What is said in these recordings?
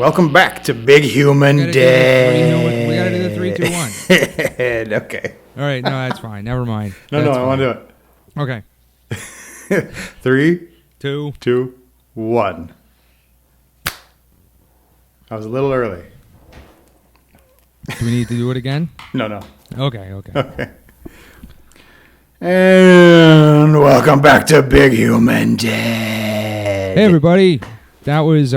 Welcome back to Big Human Dead. We gotta do the 3, 2, 1. Okay. All right, no, that's fine. Never mind. No, I want to do Okay. it. 3, 2. 2, 1. I was a little early. Do we need to do it again? No. Okay. And welcome back to Big Human Dead. Hey everybody, that was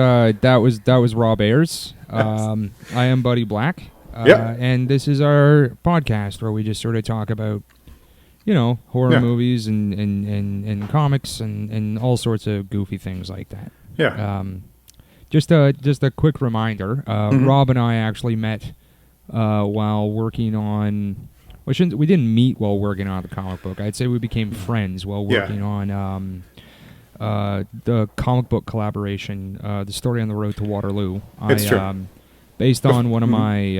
Rob Ayers. I am Buddy Black. Yep. And this is our podcast where we just sort of talk about, horror movies and comics and all sorts of goofy things like that. Yeah. Just a quick reminder. Rob and I actually met while working on. We didn't meet while working on the comic book. I'd say we became friends while working on the comic book collaboration, The Story on the Road to Waterloo. It's true. Based on one of my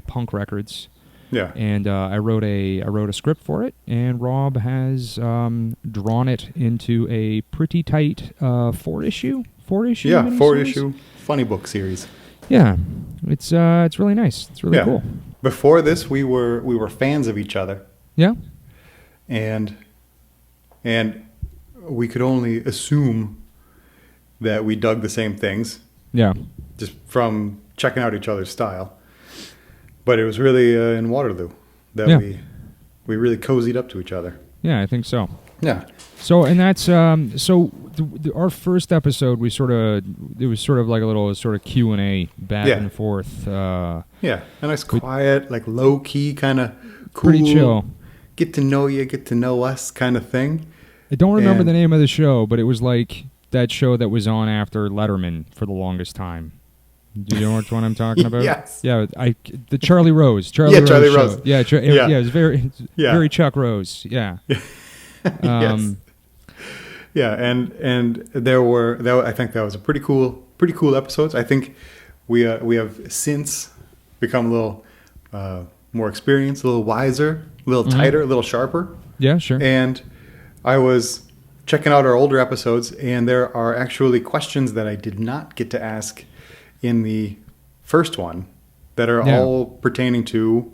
punk records. Yeah. And I wrote a script for it, and Rob has drawn it into a pretty tight 4-issue. Yeah, 4-issue funny book series. Yeah, it's really nice. It's really cool. Before this, we were fans of each other. Yeah. And we could only assume that we dug the same things. Yeah. Just from checking out each other's style. But it was really in Waterloo that we really cozied up to each other. Yeah, I think so. Yeah. So, and that's our first episode. It was sort of like a little sort of Q&A back and forth. A nice, quiet, like low key, kind of cool, pretty chill. Get to know you, get to know us, kind of thing. I don't remember the name of the show, but it was like that show that was on after Letterman for the longest time. Do you know which one I'm talking about? Yes. Yeah, the Charlie Rose. Charlie Rose. Yeah, it was very Chuck Rose. Yeah. Yes. Yeah, and I think that was a pretty cool episodes. I think we have since become a little more experienced, a little wiser, a little tighter, a little sharper. Yeah, sure. And I was checking out our older episodes, and there are actually questions that I did not get to ask in the first one that are all pertaining to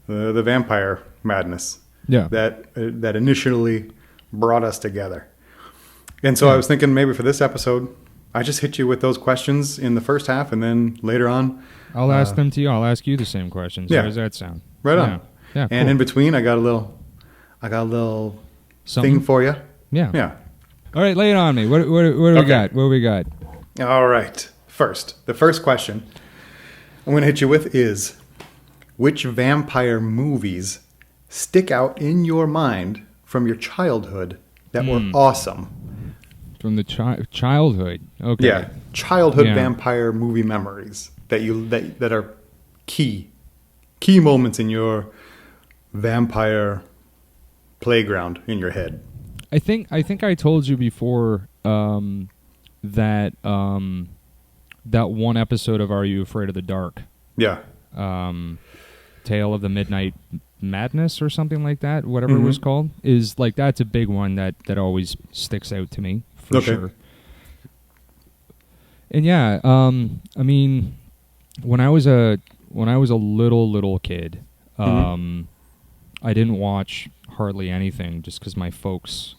the vampire madness. Yeah. That initially brought us together. And so I was thinking maybe for this episode, I just hit you with those questions in the first half, and then later on, I'll ask them to you. I'll ask you the same questions. Yeah. How does that sound? Right on. Yeah. And cool. in between, I got a little Something? thing for you. Yeah. All right, lay it on me. What do we got? What do we got? All right. The first question I'm going to hit you with is, which vampire movies stick out in your mind from your childhood that were awesome? From the childhood. Okay. Yeah. Childhood vampire movie memories that are key moments in your vampire playground in your head. I think I told you before that that one episode of Are You Afraid of the Dark? Yeah. Tale of the Midnight Madness or something like that, whatever it was called, is like that's a big one that always sticks out to me for sure. And yeah, I mean, when I was a little kid, I didn't watch hardly anything just because my folks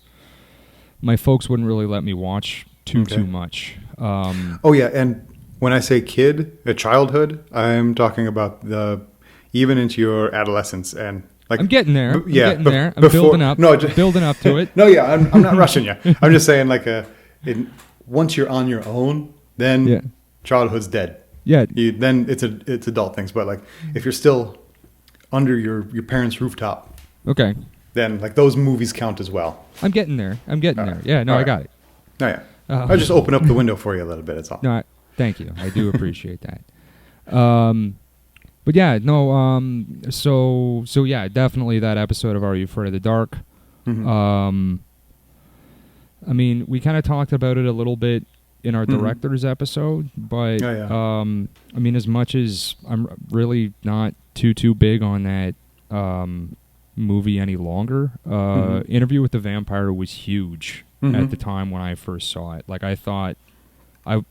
wouldn't really let me watch too much. And when I say childhood, I'm talking about even into your adolescence and like. I'm getting there. I'm building up. Building up to it. No, I'm not rushing you. I'm just saying once you're on your own, then childhood's dead. Yeah. Then it's adult things. But like if you're still under your parents' rooftop, okay, then like those movies count as well. I'm getting there. Yeah. No, I got it. Oh yeah. I'll just open up the window for you a little bit. That's all. No, thank you. I do appreciate that. But yeah, no. So yeah, definitely that episode of Are You Afraid of the Dark? I mean, we kind of talked about it a little bit in our director's episode, but I mean, as much as I'm really not too big on that movie any longer, Interview with the Vampire was huge at the time when I first saw it. Like I thought I'm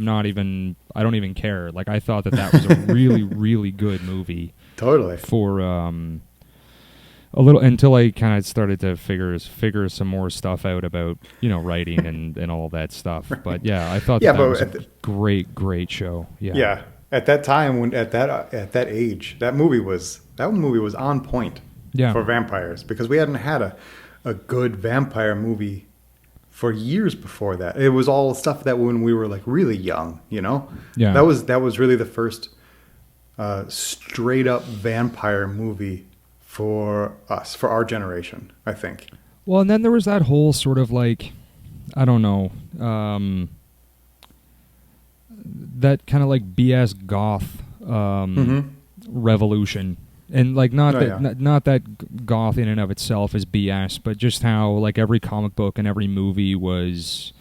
not even. I don't even care. Like I thought that was a really really good movie. Totally. For a little until I kind of started to figure some more stuff out about writing and all that stuff. But yeah, I thought that was a great show. Yeah. Yeah. At that time, when at that age, that movie was on point. Yeah. For vampires, because we hadn't had a good vampire movie for years before that. It was all stuff that when we were like really young, Yeah. That was really the first straight up vampire movie for us, for our generation, I think. Well, and then there was that whole sort of like, I don't know, that kind of like BS goth revolution. And like not that goth in and of itself is BS, but just how like every comic book and every movie was,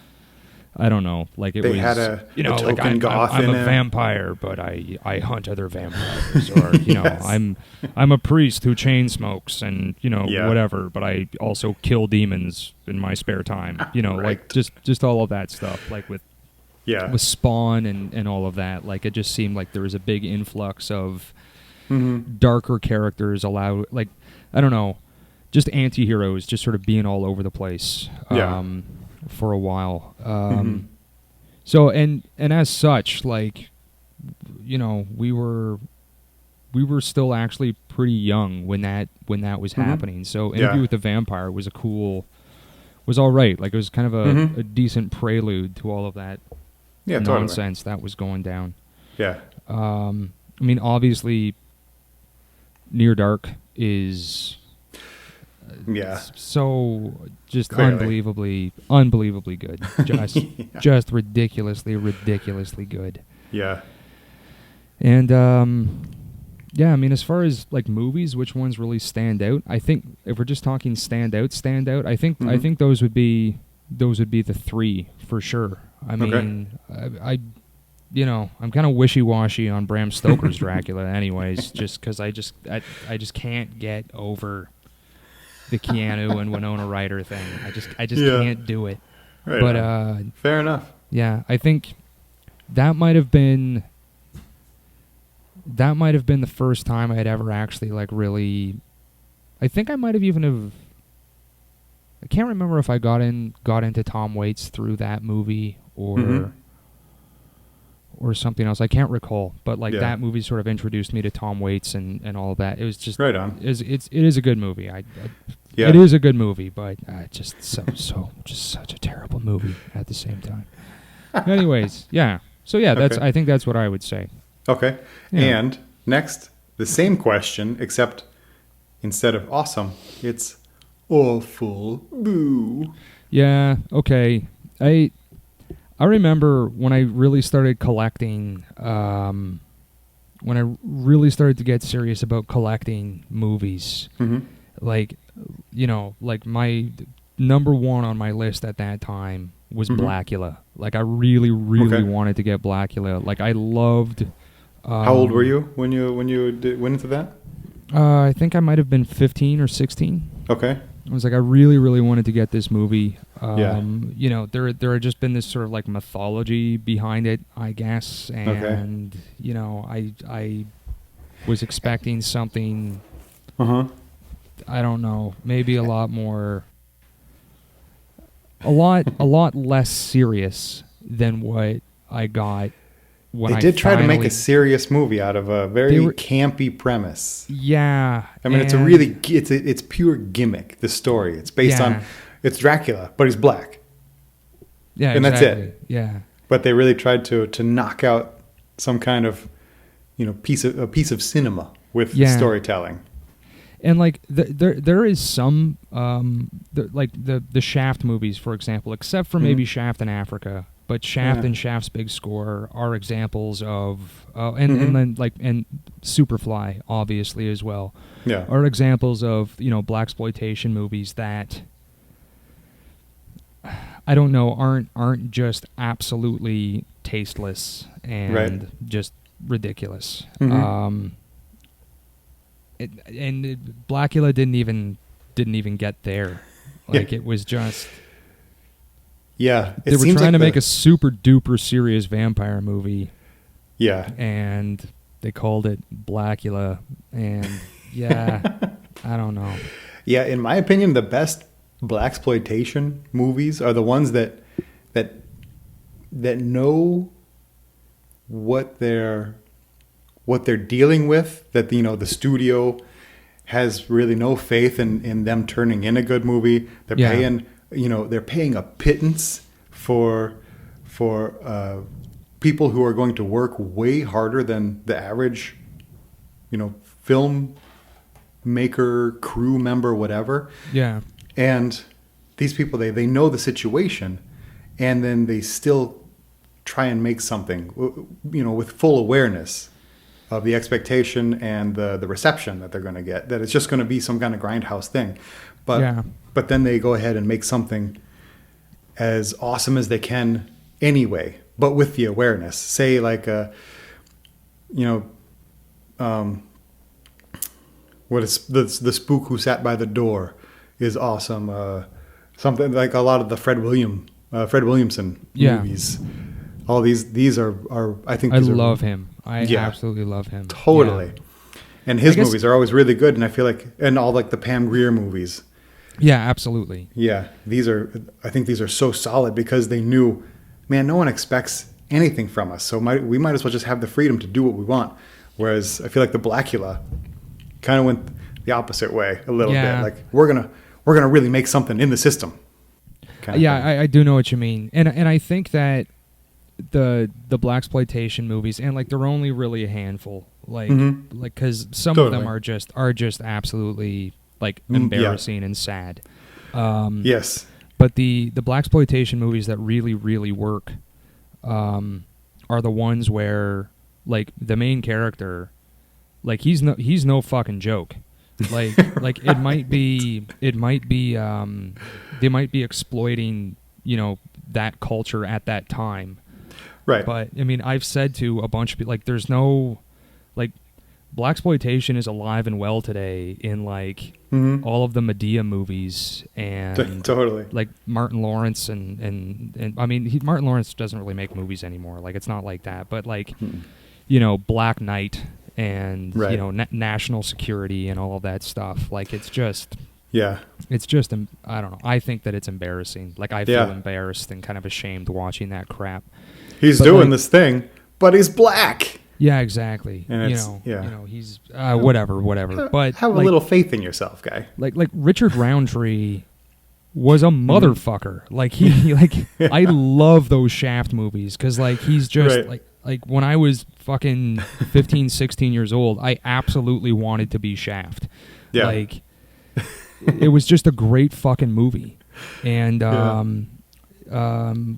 I don't know, like they had a like I'm a vampire, but I hunt other vampires, or yes. I'm a priest who chain smokes and whatever, but I also kill demons in my spare time, right. Like just all of that stuff, like with Spawn and all of that. Like it just seemed like there was a big influx of darker characters allowed, like I don't know, just anti-heroes just sort of being all over the place for a while. So and as such, like we were still actually pretty young when that was happening. So Interview with the Vampire was was all right. Like it was kind of a decent prelude to all of that nonsense that was going down. Yeah. I mean, obviously, Near Dark is so just clearly unbelievably good. Just ridiculously good. Yeah. And I mean, as far as like movies, which ones really stand out? I think if we're just talking stand out, I think those would be the three for sure. I mean, I'm kind of wishy-washy on Bram Stoker's Dracula anyways, just because I just can't get over the Keanu and Winona Ryder thing. I just can't do it. Right. But fair enough. Yeah, I think that might have been the first time I had ever actually like really. I think I might have even I can't remember if I got into Tom Waits through that movie or something else. I can't recall, but like that movie sort of introduced me to Tom Waits and all of that. It was just right on. It is a good movie. It is a good movie, but just such a terrible movie at the same time. Anyways, yeah. So yeah, I think that's what I would say. Okay. Yeah. And next, the same question, except instead of awesome, it's awful. Boo. Yeah. Okay. I remember when I really started collecting, when I really started to get serious about collecting movies, like my number one on my list at that time was Blackula. Like I really wanted to get Blackula. Like I loved. How old were you when you went into that? I think I might have been 15 or 16. Okay. I was like, I really wanted to get this movie. Yeah. There had just been this sort of like mythology behind it, I guess, and I was expecting something. I don't know, maybe a lot less serious than what I got. They did try to make a serious movie out of a very campy premise. Yeah. I mean, it's pure gimmick, the story. It's based on, it's Dracula, but he's black. Yeah, and exactly. that's it. Yeah. But they really tried to knock out some kind of, piece of cinema with storytelling. And like there is some the Shaft movies, for example, except for maybe Shaft in Africa. But Shaft and Shaft's Big Score are examples of, and then like and Superfly obviously as well, are examples of blaxploitation movies that I don't know aren't just absolutely tasteless and just ridiculous. And Blackula didn't even get there. Like it was just. Yeah. They were trying to make a super duper serious vampire movie. Yeah. And they called it Blackula. And yeah, I don't know. Yeah, in my opinion, the best blaxploitation movies are the ones that know what they're dealing with, that the studio has really no faith in them turning in a good movie. They're paying a pittance for people who are going to work way harder than the average film maker, crew member, whatever. Yeah. And these people, they know the situation, and then they still try and make something, with full awareness of the expectation and the reception that they're going to get, that it's just going to be some kind of grindhouse thing. But then they go ahead and make something as awesome as they can anyway, but with the awareness. Say like, what is the Spook Who Sat by the Door is awesome. Something like a lot of the Fred Williamson movies. All these are I think these love him. I absolutely love him. Totally. Yeah. And his movies are always really good, and I feel like, and all like the Pam Grier movies. Yeah, absolutely. Yeah, I think these are so solid because they knew, man, no one expects anything from us, so we might as well just have the freedom to do what we want. Whereas I feel like the Blackula kind of went the opposite way a little bit. Like we're gonna really make something in the system. I do know what you mean, and I think that the blaxploitation movies, and like they're only really a handful, like because some of them are just absolutely like embarrassing and sad. Yes, but the blaxploitation movies that really work are the ones where like the main character, like he's no fucking joke. Like it might be they might be exploiting that culture at that time. Right. But I mean, I've said to a bunch of people, like, there's no, like, blaxploitation is alive and well today in like all of the Medea movies and totally like Martin Lawrence and I mean Martin Lawrence doesn't really make movies anymore. Like it's not like that, but like Black Knight and National Security and all of that stuff. Like it's just I don't know. I think that it's embarrassing. Like I feel embarrassed and kind of ashamed watching that crap. He's doing this thing, but he's black. Yeah, exactly. And he's whatever. But have a little faith in yourself, guy. Like Richard Roundtree was a motherfucker. Like I love those Shaft movies because like he's just like when I was fucking 15, 16 years old, I absolutely wanted to be Shaft. Yeah. Like it was just a great fucking movie, and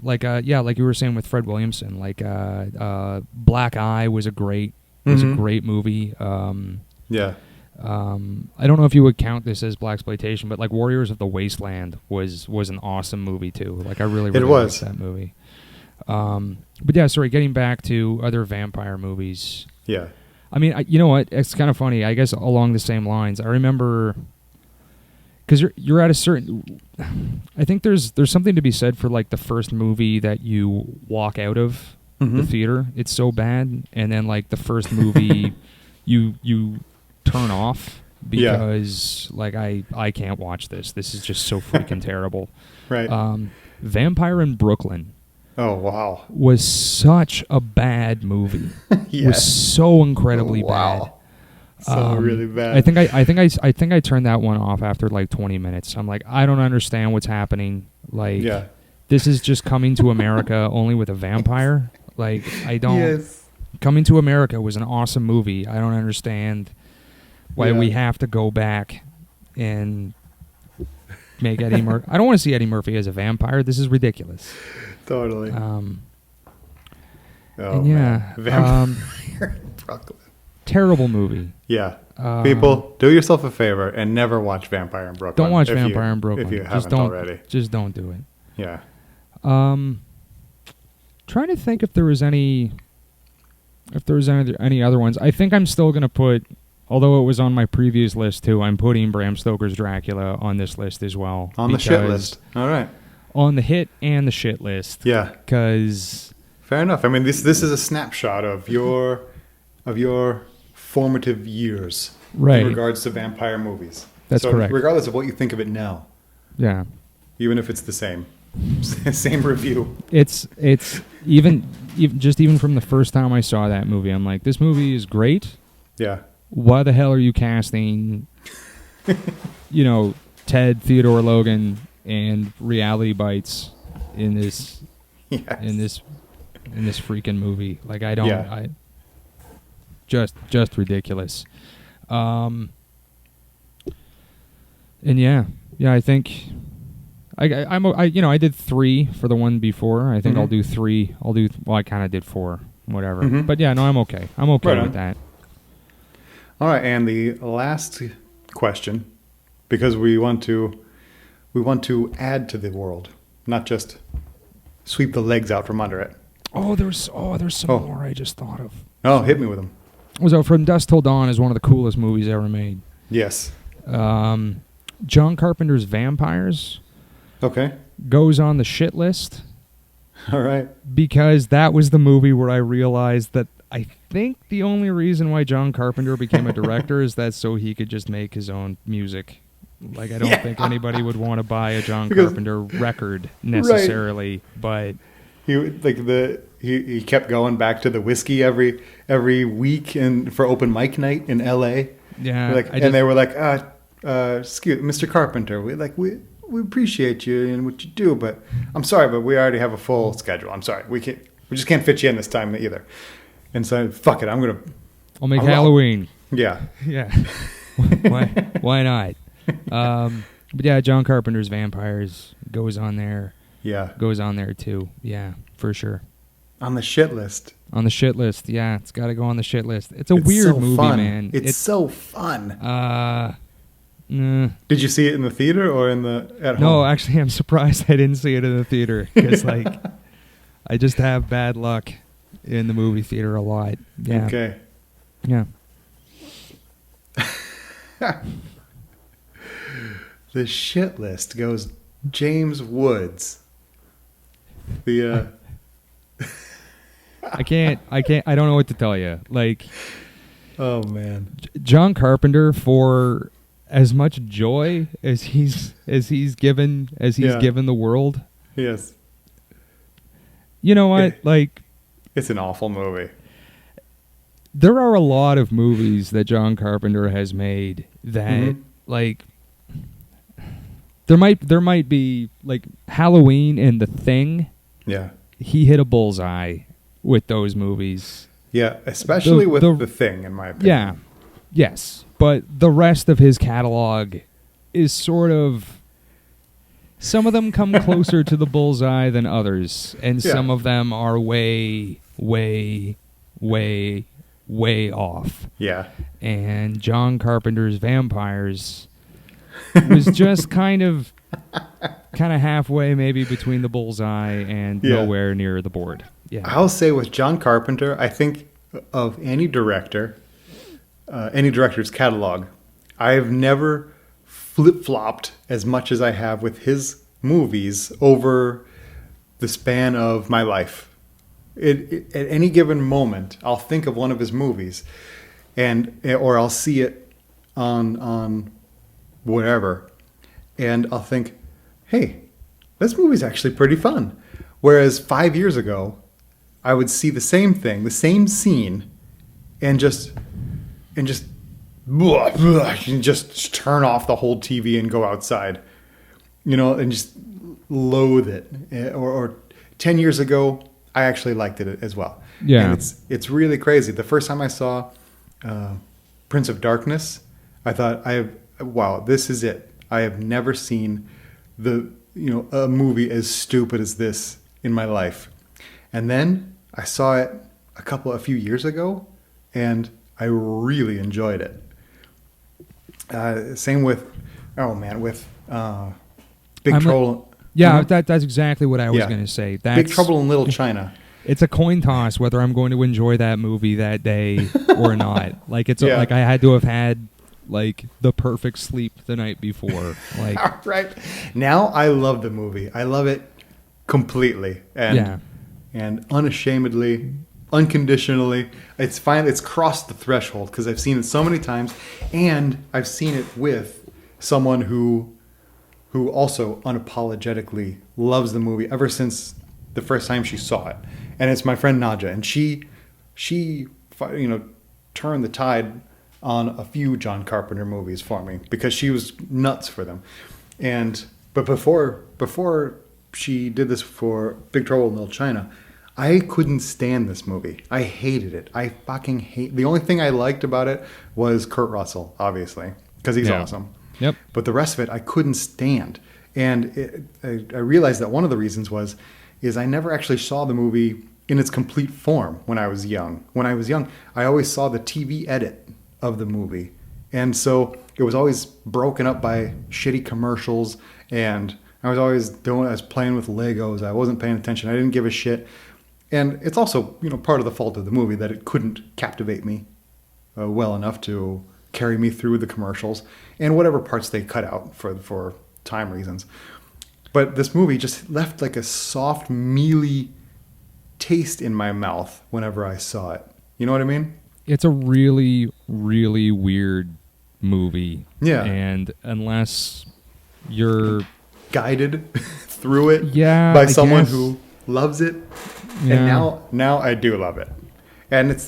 like you were saying with Fred Williamson, like Black Eye was a great movie. I don't know if you would count this as blaxploitation, but like Warriors of the Wasteland was an awesome movie too. Like I really liked that movie. But yeah, sorry, getting back to other vampire movies. Yeah. I mean, you know what? It's kind of funny. I guess along the same lines, I remember because you're at a certain. I think there's something to be said for like the first movie that you walk out of the theater. It's so bad, and then like the first movie you turn off because like I can't watch this. This is just so freaking terrible. Right. Vampire in Brooklyn. Oh wow. Was such a bad movie. Yes. Was so incredibly bad. So really bad. I think I turned that one off after like 20 minutes. I'm like, I don't understand what's happening. Like this is just Coming to America only with a vampire. Like I don't Coming to America was an awesome movie. I don't understand why we have to go back and make Eddie Murphy. I don't want to see Eddie Murphy as a vampire. This is ridiculous. Totally. Vampire Brooklyn. Terrible movie. Yeah. People, do yourself a favor and never watch Vampire in Brooklyn. Don't watch Vampire in Brooklyn. If you haven't already. Just don't do it. Yeah. Trying to think if there was any other ones. I think I'm still going to put, although it was on my previous list too, I'm putting Bram Stoker's Dracula on this list as well. On the shit list. All right. on the hit and the shit list. Yeah. Because fair enough. I mean, this is a snapshot of your formative years right. in regards to vampire movies. That's correct. Regardless of what you think of it now. Yeah. Even if it's the same review. It's even from the first time I saw that movie, I'm like, this movie is great. Yeah. Why the hell are you casting, Ted, Theodore Logan, and Reality Bites in this yes. in this freaking movie? Like, I don't. Yeah. I just ridiculous. And yeah, I think I did 3 for the one before. I think mm-hmm. I'll do 3. I kind of did 4, whatever. Mm-hmm. But yeah, no, I'm okay. I'm okay right with on. that. All right, and the last question, because we want to add to the world, not just sweep the legs out from under it. There's some more I just thought of. Oh, hit me with them. So From Dusk Till Dawn is one of the coolest movies ever made. Yes. John Carpenter's Vampires. Okay. Goes on the shit list. All right. Because that was the movie where I realized that I think the only reason why John Carpenter became a director is that so he could just make his own music. Like, I don't think anybody would want to buy a John Carpenter record necessarily, but he kept going back to the whiskey every week and for open mic night in L.A. Yeah, and they were like, excuse Mr. Carpenter, we appreciate you and what you do, but I'm sorry, but we already have a full schedule. I'm sorry, we just can't fit you in this time either. And so, fuck it, I'll make Halloween. Yeah. Yeah. Why not? But yeah, John Carpenter's Vampires goes on there. Yeah. Goes on there too. Yeah, for sure. On the shit list. On the shit list, yeah. It's got to go on the shit list. It's weird so movie, fun. man. It's so fun. Did you see it in the theater or at home? No, actually, I'm surprised I didn't see it in the theater. Because, I just have bad luck in the movie theater a lot. Yeah. Okay. Yeah. The shit list goes James Woods. I don't know what to tell you. Oh man. John Carpenter, for as much joy as he's given the world. Yes. You know what? It's an awful movie. There are a lot of movies that John Carpenter has made that there might be Halloween and The Thing. Yeah. He hit a bullseye with those movies. Yeah, especially with The Thing, in my opinion. Yeah. Yes. But the rest of his catalog is sort of... Some of them come closer to the bullseye than others. And some of them are way, way, way, way off. Yeah. And John Carpenter's Vampires was just kind of halfway maybe between the bullseye and nowhere near the board. Yeah. I'll say with John Carpenter, I think of any director's catalog, I've never flip-flopped as much as I have with his movies over the span of my life. At any given moment, I'll think of one of his movies, or I'll see it on whatever, and I'll think, hey, this movie's actually pretty fun. Whereas 5 years ago, I would see the same thing, the same scene, and just turn off the whole TV and go outside, and just loathe it. Or 10 years ago, I actually liked it as well. Yeah, and it's really crazy. The first time I saw Prince of Darkness, I thought, wow, this is it. I have never seen a movie as stupid as this in my life. And then I saw it a few years ago, and I really enjoyed it. Same with Big Trouble. Yeah, that's exactly what I was going to say. Big Trouble in Little China. It's a coin toss whether I'm going to enjoy that movie that day or not. I had to have had the perfect sleep the night before. Right. Now I love the movie. I love it completely and unashamedly, unconditionally. It's crossed the threshold because I've seen it so many times, and I've seen it with someone who also unapologetically loves the movie ever since the first time she saw it. And it's my friend Nadja, and she turned the tide on a few John Carpenter movies for me because she was nuts for them. But before she did this for Big Trouble in Little China, I couldn't stand this movie. I hated it. I fucking hate. The only thing I liked about it was Kurt Russell, obviously, because he's awesome. Yep. But the rest of it, I couldn't stand. And I realized that one of the reasons is I never actually saw the movie in its complete form when I was young. When I was young, I always saw the TV edit of the movie. And so it was always broken up by shitty commercials, and I was playing with Legos. I wasn't paying attention. I didn't give a shit. And it's also, part of the fault of the movie that it couldn't captivate me well enough to carry me through the commercials and whatever parts they cut out for time reasons. But this movie just left like a soft, mealy taste in my mouth whenever I saw it. You know what I mean? It's a really, really weird movie. Yeah. And unless you're guided through it by someone who loves it. Yeah. And now I do love it. And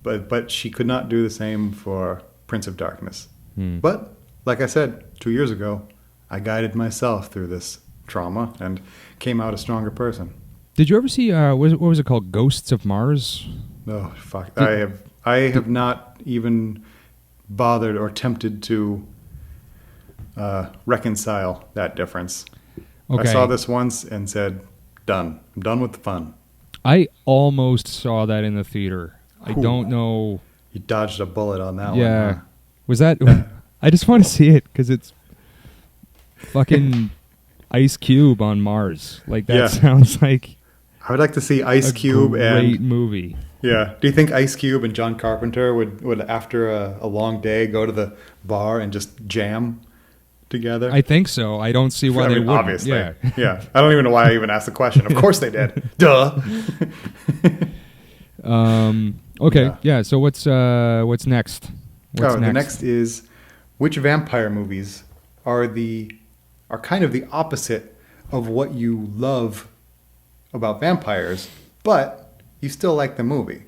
but she could not do the same for Prince of Darkness. But like I said 2 years ago, I guided myself through this trauma and came out a stronger person. Did you ever see what was it called, Ghosts of Mars? Oh fuck. I have not even bothered or attempted to reconcile that difference. Okay. I saw this once and said, done. I'm done with the fun. I almost saw that in the theater. I don't know. You dodged a bullet on that one. Yeah. Huh? Was that... I just want to see it because it's fucking Ice Cube on Mars. Like, that sounds like... I would like to see Ice Cube and... great movie. Yeah. Do you think Ice Cube and John Carpenter would after a long day, go to the bar and just jam together? I think so. I don't see why they wouldn't. Obviously. Yeah. Yeah. I don't even know why I even asked the question. Of course they did. Duh. Okay. Yeah. So what's next? The next is, which vampire movies are kind of the opposite of what you love about vampires, but you still like the movie?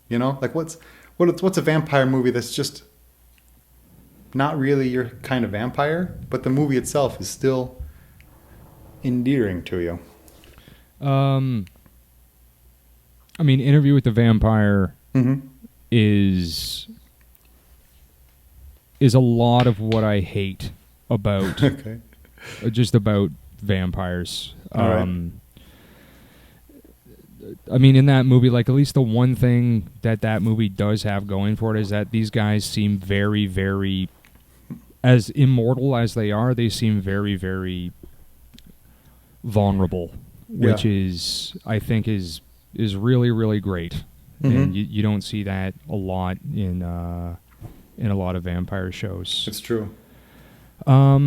Like what's a vampire movie that's just not really your kind of vampire, but the movie itself is still endearing to you? I mean, Interview with the Vampire is a lot of what I hate about just about vampires. All right. I mean, in that movie, like, at least the one thing that movie does have going for it is that these guys seem very, very, as immortal as they are, they seem very, very vulnerable, which is, I think, is really, really great. And you don't see that a lot in a lot of vampire shows. It's true. I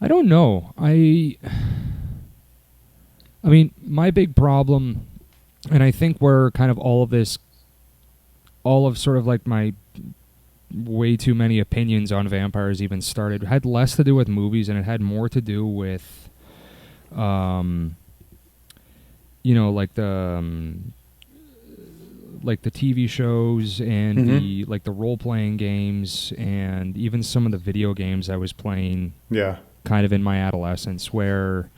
don't know. I mean, my big problem, and I think where kind of all of sort of like my way too many opinions on vampires even started, had less to do with movies and it had more to do with, like the TV shows and the role-playing games and even some of the video games I was playing kind of in my adolescence where...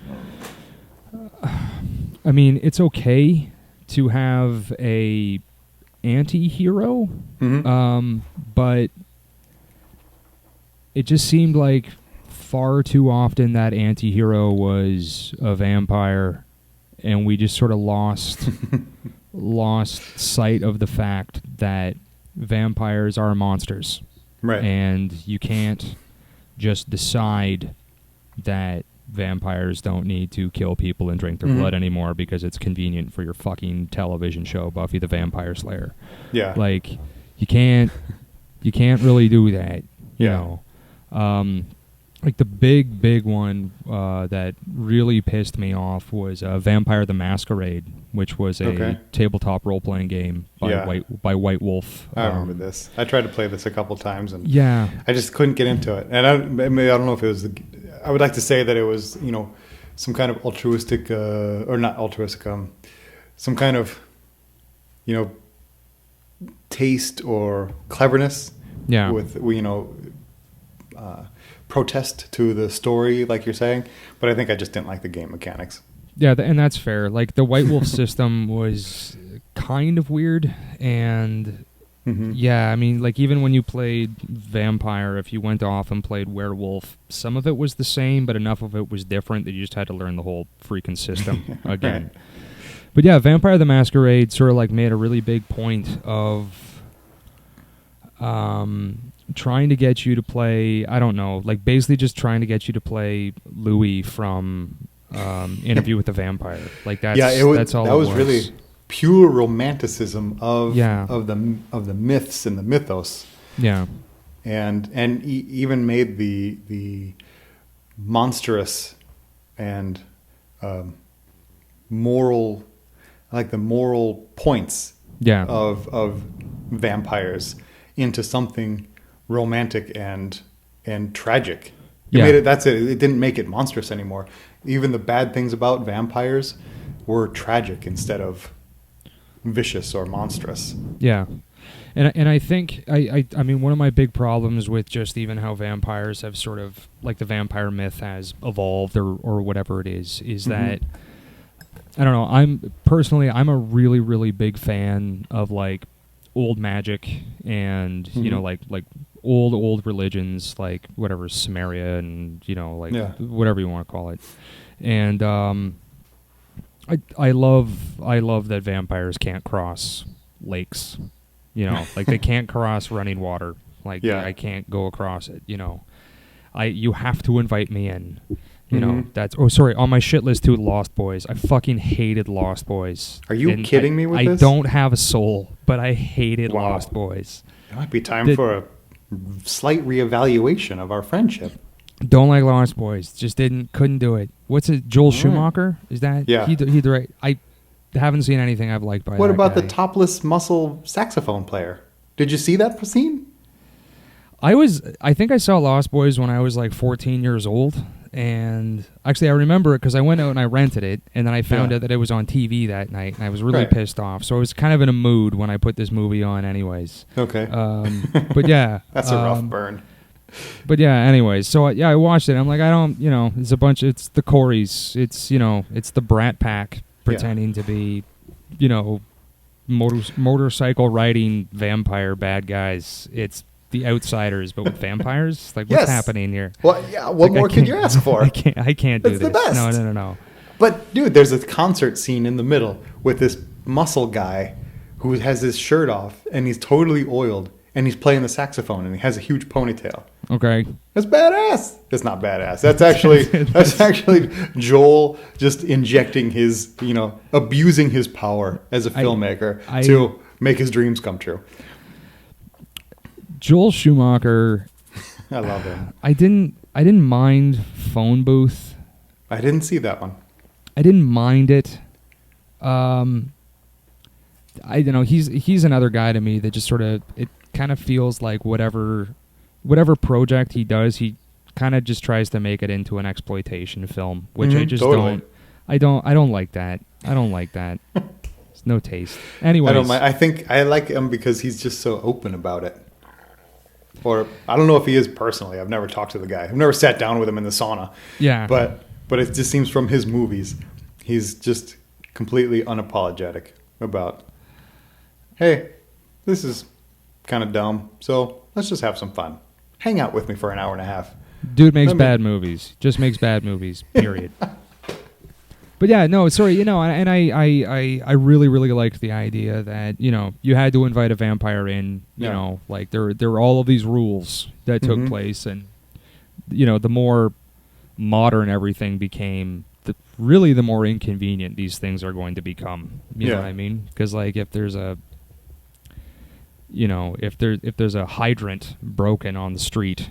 I mean, it's okay to have a anti-hero, but it just seemed like far too often that anti-hero was a vampire, and we just sort of lost sight of the fact that vampires are monsters. Right. And you can't just decide that vampires don't need to kill people and drink their blood anymore because it's convenient for your fucking television show, Buffy the Vampire Slayer. Yeah. Like, you can't really do that, you know. Like the big one that really pissed me off was Vampire the Masquerade, which was a tabletop role-playing game by White Wolf. I remember this. I tried to play this a couple times, and I just couldn't get into it. And I don't know if it was. I would like to say that it was, some kind of altruistic or not altruistic, some kind of, taste or cleverness. Yeah. With protest to the story, like you're saying, but I think I just didn't like the game mechanics. Yeah, and that's fair. Like the White Wolf system was kind of weird, and I mean, like even when you played Vampire, if you went off and played Werewolf, some of it was the same, but enough of it was different that you just had to learn the whole freaking system again. Right. But yeah, Vampire the Masquerade sort of like made a really big point of trying to get you to play, I don't know, like basically just trying to get you to play Louis from Interview with the Vampire. Like that's that's all. That was really pure romanticism of the myths and the mythos. Yeah, and even made the monstrous and moral, like the moral points of vampires into something romantic and tragic. Made it. That's it. It didn't make it monstrous anymore. Even the bad things about vampires were tragic instead of vicious or monstrous. Yeah, and I think I mean one of my big problems with just even how vampires have sort of like the vampire myth has evolved or whatever it is that I don't know. I'm a really really big fan of like old magic and like old religions, like whatever, Sumeria and whatever you want to call it. And I love that vampires can't cross lakes, like they can't cross running water. Like I can't go across it, you have to invite me in. That's on my shit list too, Lost Boys. I fucking hated Lost Boys. Are you kidding me with this? I don't have a soul, but I hated Lost Boys. It might be time for a slight reevaluation of our friendship. Don't like Lost Boys. Just couldn't do it. What's it? Joel Schumacher? Is that? Yeah. He right. I haven't seen anything I've liked by. What that about guy. the topless muscle saxophone player? Did you see that scene? I think I saw Lost Boys when I was like 14 years old. And actually, I remember it because I went out and I rented it, and then I found out that it was on TV that night, and I was really pissed off. So I was kind of in a mood when I put this movie on, anyways. Okay. But yeah, that's a rough burn. But yeah, anyways, so I watched it. I'm like, I don't, it's a bunch. It's the Coreys. It's it's the Brat Pack pretending to be, motorcycle riding vampire bad guys. It's the Outsiders, but with vampires. Like, what's happening here? Well, yeah. What more could you ask for? I can't do this. It's the best. No. But dude, there's a concert scene in the middle with this muscle guy who has his shirt off and he's totally oiled and he's playing the saxophone and he has a huge ponytail. Okay, that's badass. That's not badass. That's actually Joel just injecting his, abusing his power as a filmmaker to make his dreams come true. Joel Schumacher, I love him. I didn't mind Phone Booth. I didn't see that one. I didn't mind it. He's another guy to me that just sort of, it kind of feels like whatever project he does, he kind of just tries to make it into an exploitation film, which I just don't like that. I don't like that. It's no taste. Anyways, I don't mind. I think I like him because he's just so open about it. Or I don't know if he is personally. I've never talked to the guy. I've never sat down with him in the sauna. Yeah. But it just seems from his movies, he's just completely unapologetic about, hey, this is kind of dumb, so let's just have some fun. Hang out with me for an hour and a half. Dude makes bad movies. Just makes bad movies, period. But yeah, no, sorry, and I really, really liked the idea that, you had to invite a vampire in, like there were all of these rules that took place, and, the more modern everything became, the more inconvenient these things are going to become. You know what I mean? Because, like, if there's a, if there's a hydrant broken on the street,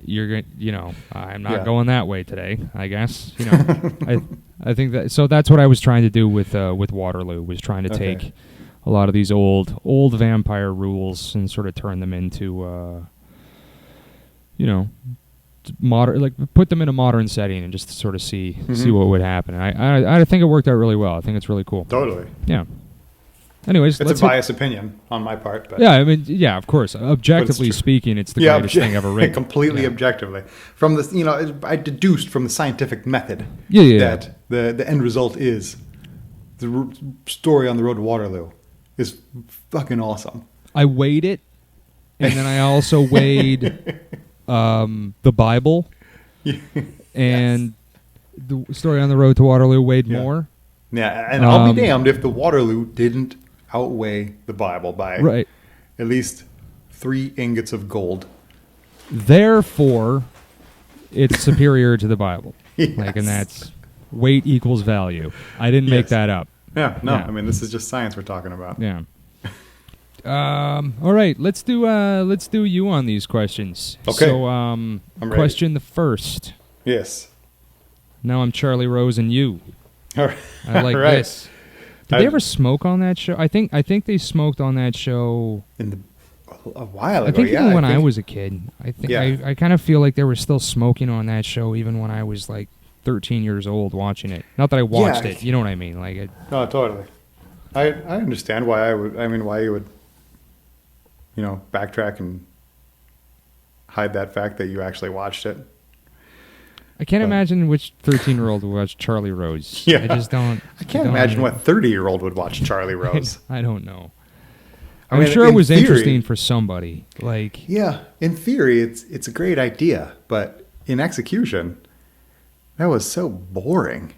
you're going, I'm not going that way today, I guess. I think that, so that's what I was trying to do with Waterloo, was trying to take a lot of these old vampire rules and sort of turn them into, modern, like put them in a modern setting and just sort of see what would happen. And I think it worked out really well. I think it's really cool. Totally. Yeah. Anyways, it's a biased opinion on my part. But yeah, I mean, yeah, of course. Objectively speaking, it's the greatest thing ever written. Completely objectively. From this, I deduced from the scientific method that the end result is the story on the road to Waterloo is fucking awesome. I weighed it, and then I also weighed the Bible, and the story on the road to Waterloo weighed more. Yeah, and I'll be damned if the Waterloo didn't outweigh the Bible by at least 3 ingots of gold. Therefore, it's superior to the Bible. Yes. And that's weight equals value. I didn't make that up. Yeah, no. Yeah. I mean, this is just science we're talking about. Yeah. All right, let's do you on these questions. Okay. So, I'm question the first. Yes. Now I'm Charlie Rose and you. All right. I like this. Did they ever smoke on that show? I think they smoked on that show a while ago. I think even when I was a kid. I kind of feel like they were still smoking on that show even when I was like 13 years old watching it. Not that I watched it. You know what I mean? No, totally. I understand why why you would backtrack and hide that fact that you actually watched it. I can't imagine which 13-year-old would watch Charlie Rose. Yeah. I just don't. I can't imagine what 30-year-old would watch Charlie Rose. I don't know. I'm sure it was interesting for somebody. Yeah, in theory, it's a great idea, but in execution, that was so boring.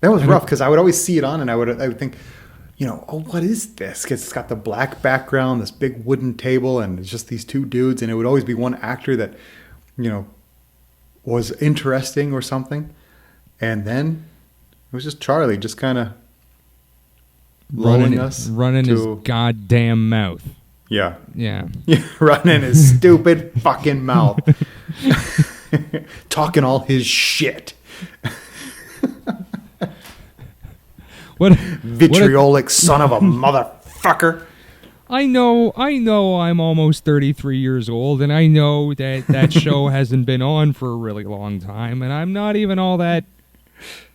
That was rough because I would always see it on, and I would think, what is this? Because it's got the black background, this big wooden table, and it's just these 2 dudes, and it would always be one actor that, was interesting or something, and then it was just Charlie just kind of running his goddamn mouth. Yeah, running his stupid fucking mouth, talking all his shit. What vitriolic son of a motherfucker. I know I'm almost 33 years old, and I know that show hasn't been on for a really long time, and I'm not even all that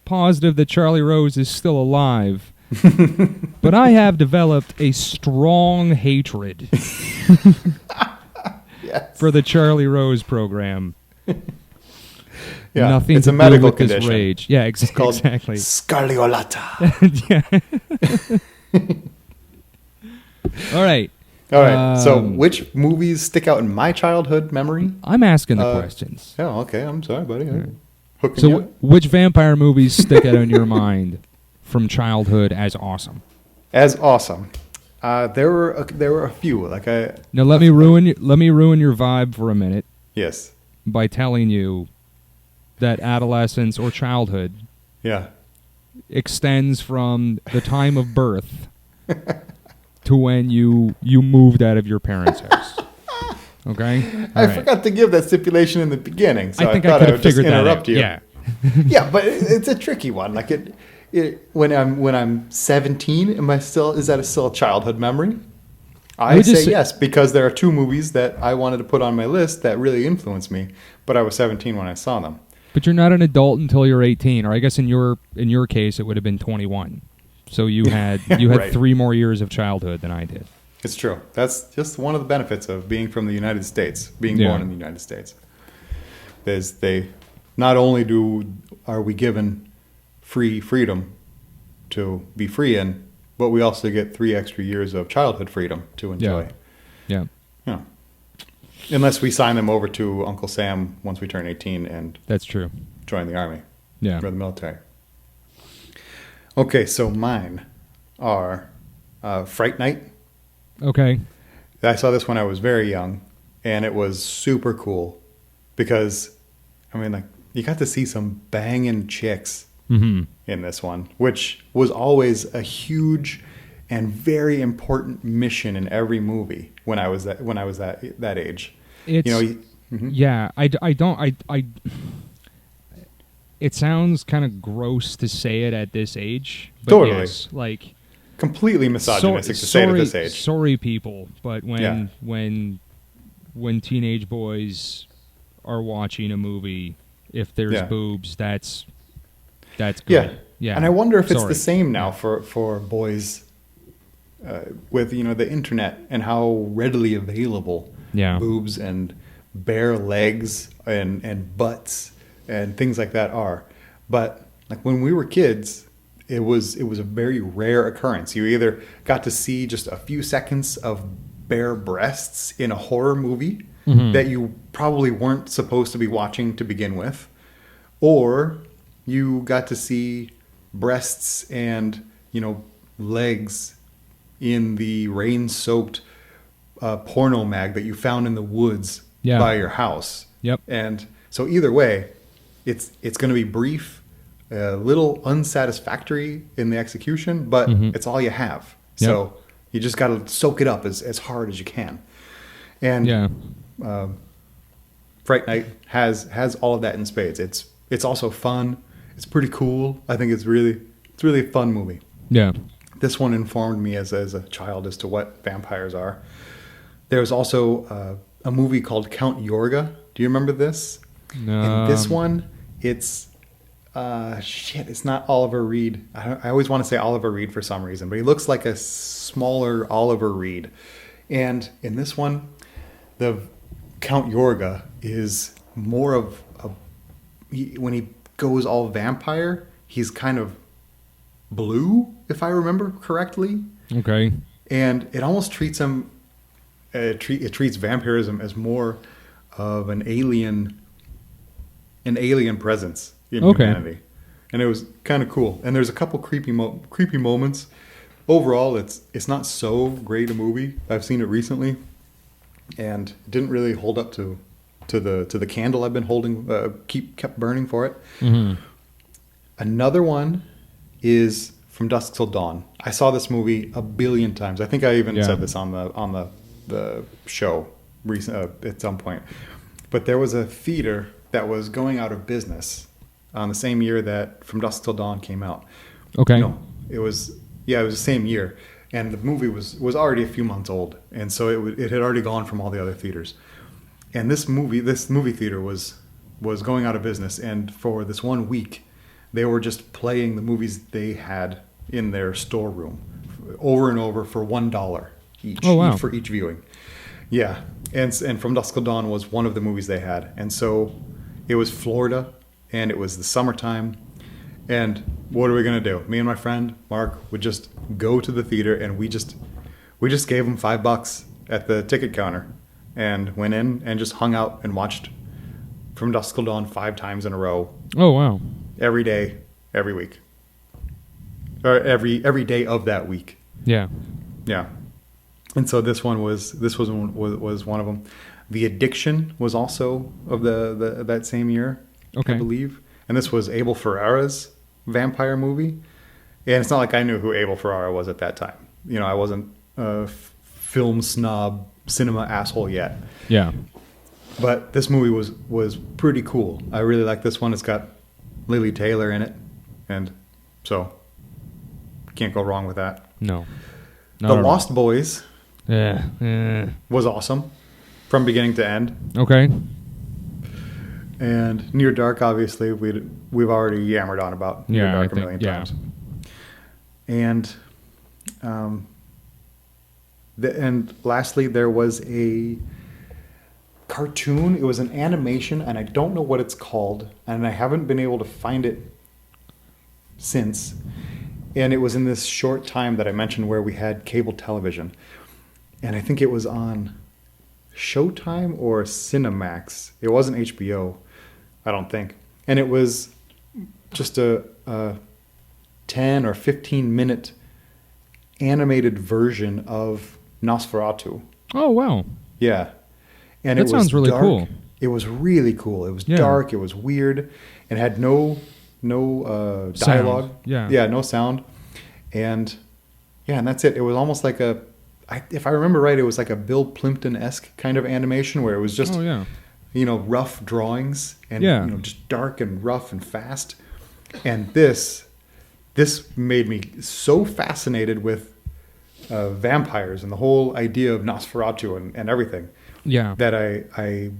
positive that Charlie Rose is still alive. But I have developed a strong hatred for the Charlie Rose program. Yeah, nothing it's to a medical do with condition. This rage. Yeah, it's called exactly. Scarliolata. All right. So, which movies stick out in my childhood memory? I'm asking the questions. Oh, okay. I'm sorry, buddy. So, which vampire movies stick out in your mind from childhood as awesome? As awesome. There were a few. Now let me ruin your vibe for a minute. Yes. By telling you that adolescence or childhood extends from the time of birth to when you moved out of your parents' house. Okay? I forgot to give that stipulation in the beginning, so I thought I would just interrupt you. Yeah. Yeah, but it's a tricky one. When I'm 17, is that still a childhood memory? I say yes, because there are 2 movies that I wanted to put on my list that really influenced me, but I was 17 when I saw them. But you're not an adult until you're 18, or I guess in your case it would have been 21. So you had right. 3 more years of childhood than I did. It's true. That's just one of the benefits of being from the United States, being born in the United States. Not only are we given freedom to be free in, but we also get 3 extra years of childhood freedom to enjoy. Yeah. Unless we sign them over to Uncle Sam once we turn 18 and that's true. Join the army. Yeah. Or the military. Okay, so mine are Fright Night. Okay. I saw this when I was very young, and it was super cool because, you got to see some banging chicks in this one, which was always a huge and very important mission in every movie when I was that age. Yeah, I don't. It sounds kind of gross to say it at this age, but Totally. yes, like Completely misogynistic to say it at this age. Sorry, people, but Yeah. when teenage boys are watching a movie, if there's boobs, that's good. Yeah. Yeah. And I wonder if it's Sorry. the same now for boys with the internet and how readily available boobs and bare legs and butts and things like that are. But like when we were kids, it was a very rare occurrence. You either got to see just a few seconds of bare breasts in a horror movie that you probably weren't supposed to be watching to begin with, or you got to see breasts and legs in the rain-soaked porno mag that you found in the woods by your house. Yep. And so either way, it's going to be brief, a little unsatisfactory in the execution, but it's all you have. Yep. So you just got to soak it up as hard as you can. And Fright Night has all of that in spades. It's also fun. It's pretty cool. I think it's really a fun movie. Yeah. This one informed me as a child as to what vampires are. There's also a movie called Count Yorga. Do you remember this? In this one, it's it's not Oliver Reed. I always want to say Oliver Reed for some reason, but he looks like a smaller Oliver Reed. And in this one, the Count Yorga is more of when he goes all vampire, he's kind of blue, if I remember correctly. Okay. And it almost treats him. It treats vampirism as more of an alien presence in humanity, and it was kind of cool. And there's a couple creepy moments. Overall, it's not so great a movie. I've seen it recently, and it didn't really hold up to the candle I've been holding. Kept burning for it. Mm-hmm. Another one is From Dusk Till Dawn. I saw this movie a billion times. I think I even said this on the show at some point. But there was a theater that was going out of business on the same year that From Dusk Till Dawn came out. Okay. No, it was the same year, and the movie was already a few months old, and so it had already gone from all the other theaters. And this movie theater was going out of business, and for this 1 week, they were just playing the movies they had in their storeroom over and over for $1 each. Oh, wow. For each viewing. Yeah, and From Dusk Till Dawn was one of the movies they had, and so it was Florida, and it was the summertime, and what are we gonna do? Me and my friend Mark would just go to the theater, and we just gave him $5 at the ticket counter, and went in and just hung out and watched From Dusk Till Dawn 5 times in a row. Oh, wow. Every day, every week, or every day of that week. Yeah. Yeah. And so this one was one of them. The Addiction was also of the that same year, Okay. I believe. And this was Abel Ferrara's vampire movie. And it's not like I knew who Abel Ferrara was at that time. I wasn't a film snob, cinema asshole yet. Yeah. But this movie was pretty cool. I really like this one. It's got Lily Taylor in it, and so can't go wrong with that. No. The Lost Boys Yeah. was awesome from beginning to end. Okay. And Near Dark, obviously, we've already yammered on about Near Dark a million times. And and lastly, there was a cartoon. It was an animation, and I don't know what it's called, and I haven't been able to find it since. And it was in this short time that I mentioned where we had cable television, and I think it was on Showtime or Cinemax. It wasn't HBO, I don't think. And it was just a 10 or 15 minute animated version of Nosferatu. Oh, wow. Yeah. And that sounds really cool. It was really cool. It was dark. It was weird. It had no dialogue. Sound. Yeah, no sound. And that's it. It was almost like if I remember right, it was like a Bill Plimpton-esque kind of animation where it was just, rough drawings and Yeah. just dark and rough and fast. And this made me so fascinated with vampires and the whole idea of Nosferatu and everything. Yeah. That I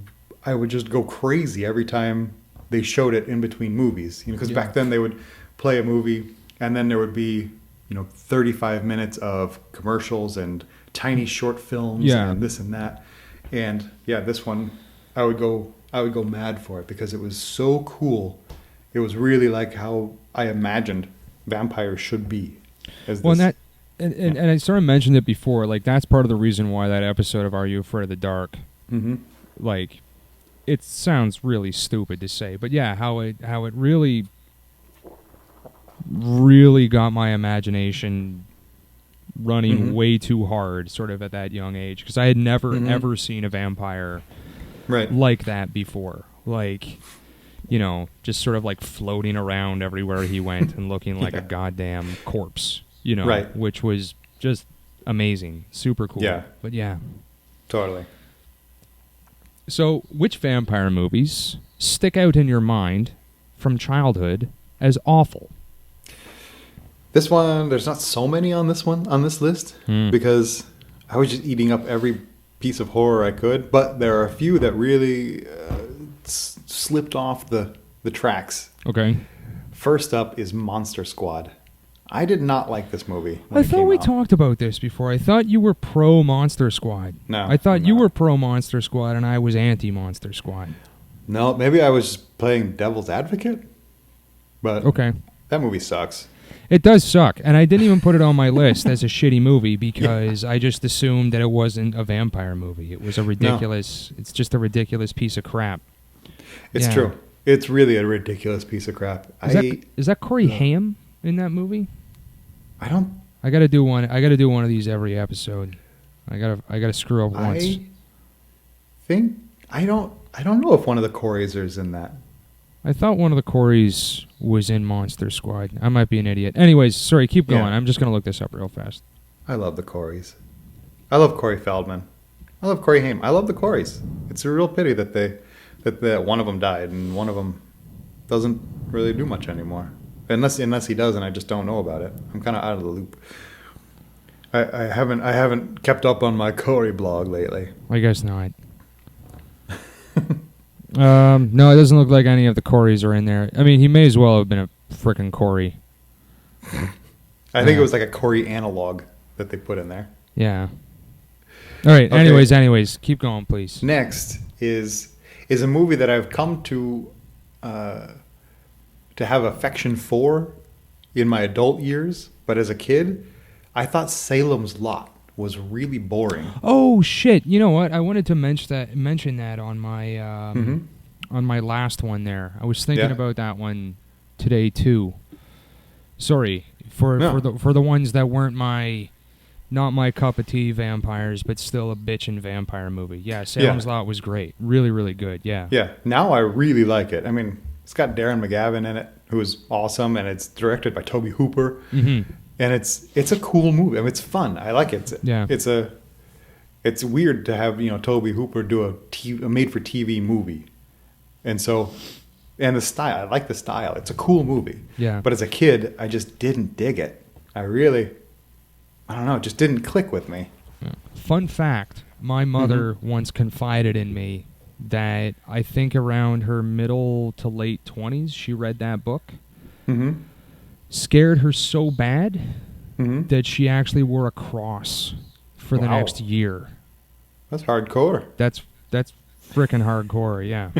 would just go crazy every time they showed it in between movies. Because back then they would play a movie and then there would be 35 minutes of commercials and tiny short films and this and that. And this one I would go mad for it because it was so cool. It was really like how I imagined vampires should be. And I sort of mentioned it before. Like, that's part of the reason why that episode of Are You Afraid of the Dark, like, it sounds really stupid to say, but how it really got my imagination running way too hard, sort of at that young age, because I had never ever seen a vampire like that before. Like, just sort of like floating around everywhere he went and looking like a goddamn corpse. Which was just amazing, super cool. Yeah, but totally. So, which vampire movies stick out in your mind from childhood as awful? This one, there's not so many on this list because I was just eating up every piece of horror I could. But there are a few that really slipped off the tracks. Okay. First up is Monster Squad. I did not like this movie. I thought we talked about this before. I thought you were pro Monster Squad. No. I thought you were pro Monster Squad and I was anti Monster Squad. No, maybe I was playing devil's advocate. But okay. That movie sucks. It does suck. And I didn't even put it on my list as a shitty movie because I just assumed that it wasn't a vampire movie. It was a ridiculous... No. It's just a ridiculous piece of crap. It's true. It's really a ridiculous piece of crap. Is that Corey Haim in that movie? I don't... I gotta do one of these every episode. I gotta screw up once. I don't know if one of the Coreys is in that. I thought one of the Coreys was in Monster Squad. I might be an idiot. Anyways, sorry, keep going. I'm just gonna look this up real fast. I love the Coreys. I love Corey Feldman. I love Corey Haim. I love the Coreys. It's a real pity that one of them died and one of them doesn't really do much anymore. Unless he does, and I just don't know about it. I'm kind of out of the loop. I haven't kept up on my Corey blog lately. I guess not. No, it doesn't look like any of the Coreys are in there. I mean, he may as well have been a frickin' Corey. I think it was like a Corey analog that they put in there. Yeah. All right. Okay. Anyways, keep going, please. Next is a movie that I've come to have affection for in my adult years, but as a kid, I thought Salem's Lot was really boring. Oh shit! You know what? I wanted to mention that on my on my last one there. I was thinking about that one today too. Sorry for the ones that weren't not my cup of tea vampires, but still a bitchin' vampire movie. Yeah, Salem's Lot was great. Really, really good. Yeah. Yeah. Now I really like it. I mean, it's got Darren McGavin in it, who is awesome, and it's directed by Tobe Hooper. Mm-hmm. And it's a cool movie. I mean, it's fun. I like it. It's weird to have Tobe Hooper do a made-for-TV movie, and the style. I like the style. It's a cool movie. Yeah. But as a kid, I just didn't dig it. I don't know. It just didn't click with me. Yeah. Fun fact: my mother once confided in me that I think around her middle to late 20s, she read that book. Mm-hmm. Scared her so bad that she actually wore a cross for the next year. That's hardcore. That's frickin' hardcore, yeah.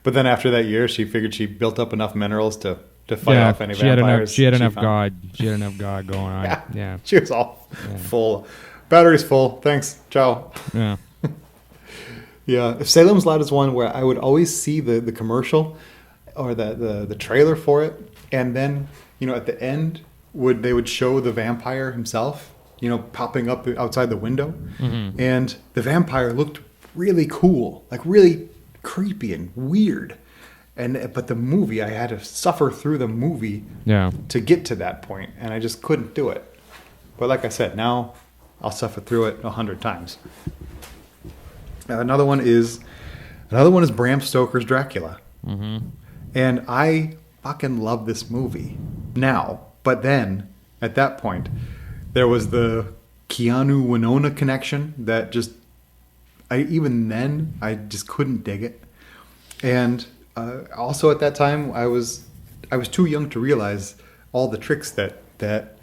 But then after that year, she figured she built up enough minerals to fight off any vampires. She had enough God going on. Yeah. She was all full. Battery's full. Thanks. Ciao. Yeah. Yeah. Salem's Lot is one where I would always see the commercial or the trailer for it. And then, at the end, they would show the vampire himself, popping up outside the window. Mm-hmm. And the vampire looked really cool, like really creepy and weird. But the movie, I had to suffer through the movie to get to that point, and I just couldn't do it. But like I said, now I'll suffer through it 100 times. Another one is Another one is Bram Stoker's Dracula. Mm-hmm. And I fucking love this movie now. But then, at that point, there was the Keanu Winona connection that just, even then, I just couldn't dig it. And also at that time, I was too young to realize all the tricks that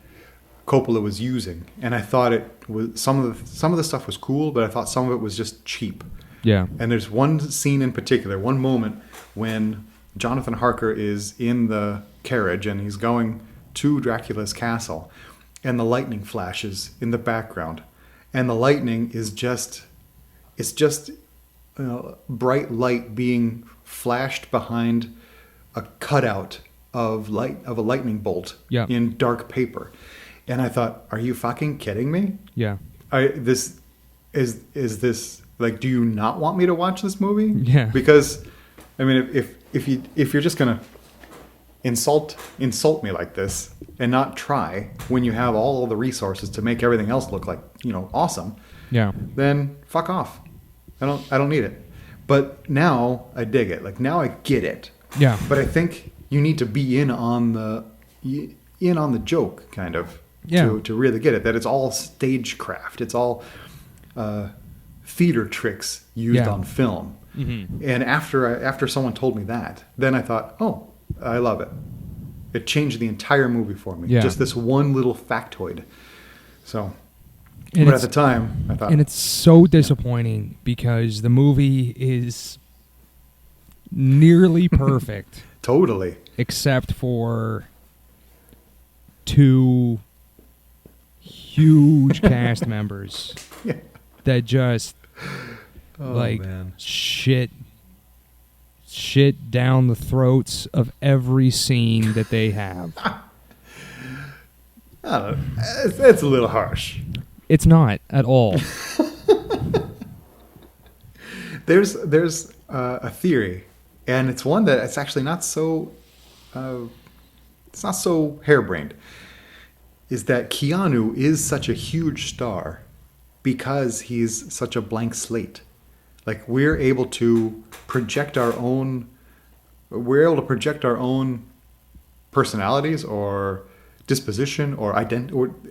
Coppola was using, and I thought it was some of the stuff was cool, but I thought some of it was just cheap. Yeah. And there's one scene in particular, one moment when Jonathan Harker is in the carriage and he's going to Dracula's castle, and the lightning flashes in the background, and the lightning is just bright light being flashed behind a cutout of a lightning bolt in dark paper. And I thought, are you fucking kidding me? Yeah. Is this like, do you not want me to watch this movie? Yeah. Because I mean, if you're just gonna insult me like this and not try when you have all the resources to make everything else look like, awesome. Yeah. Then fuck off. I don't need it. But now I dig it. Like, now I get it. Yeah. But I think you need to be in on the joke, kind of, to really get it. That it's all stagecraft. It's all theater tricks used on film. Mm-hmm. And after someone told me that, then I thought, oh, I love it. It changed the entire movie for me. Yeah. Just this one little factoid. So, but at the time, I thought... And it's so disappointing because the movie is nearly perfect. Totally. Except for two huge cast members that just shit down the throats of every scene that they have. I don't know. It's a little harsh. It's not at all. There's a theory, and it's one that it's actually not so harebrained. Is that Keanu is such a huge star because he's such a blank slate. Like, we're able to project our own personalities or disposition or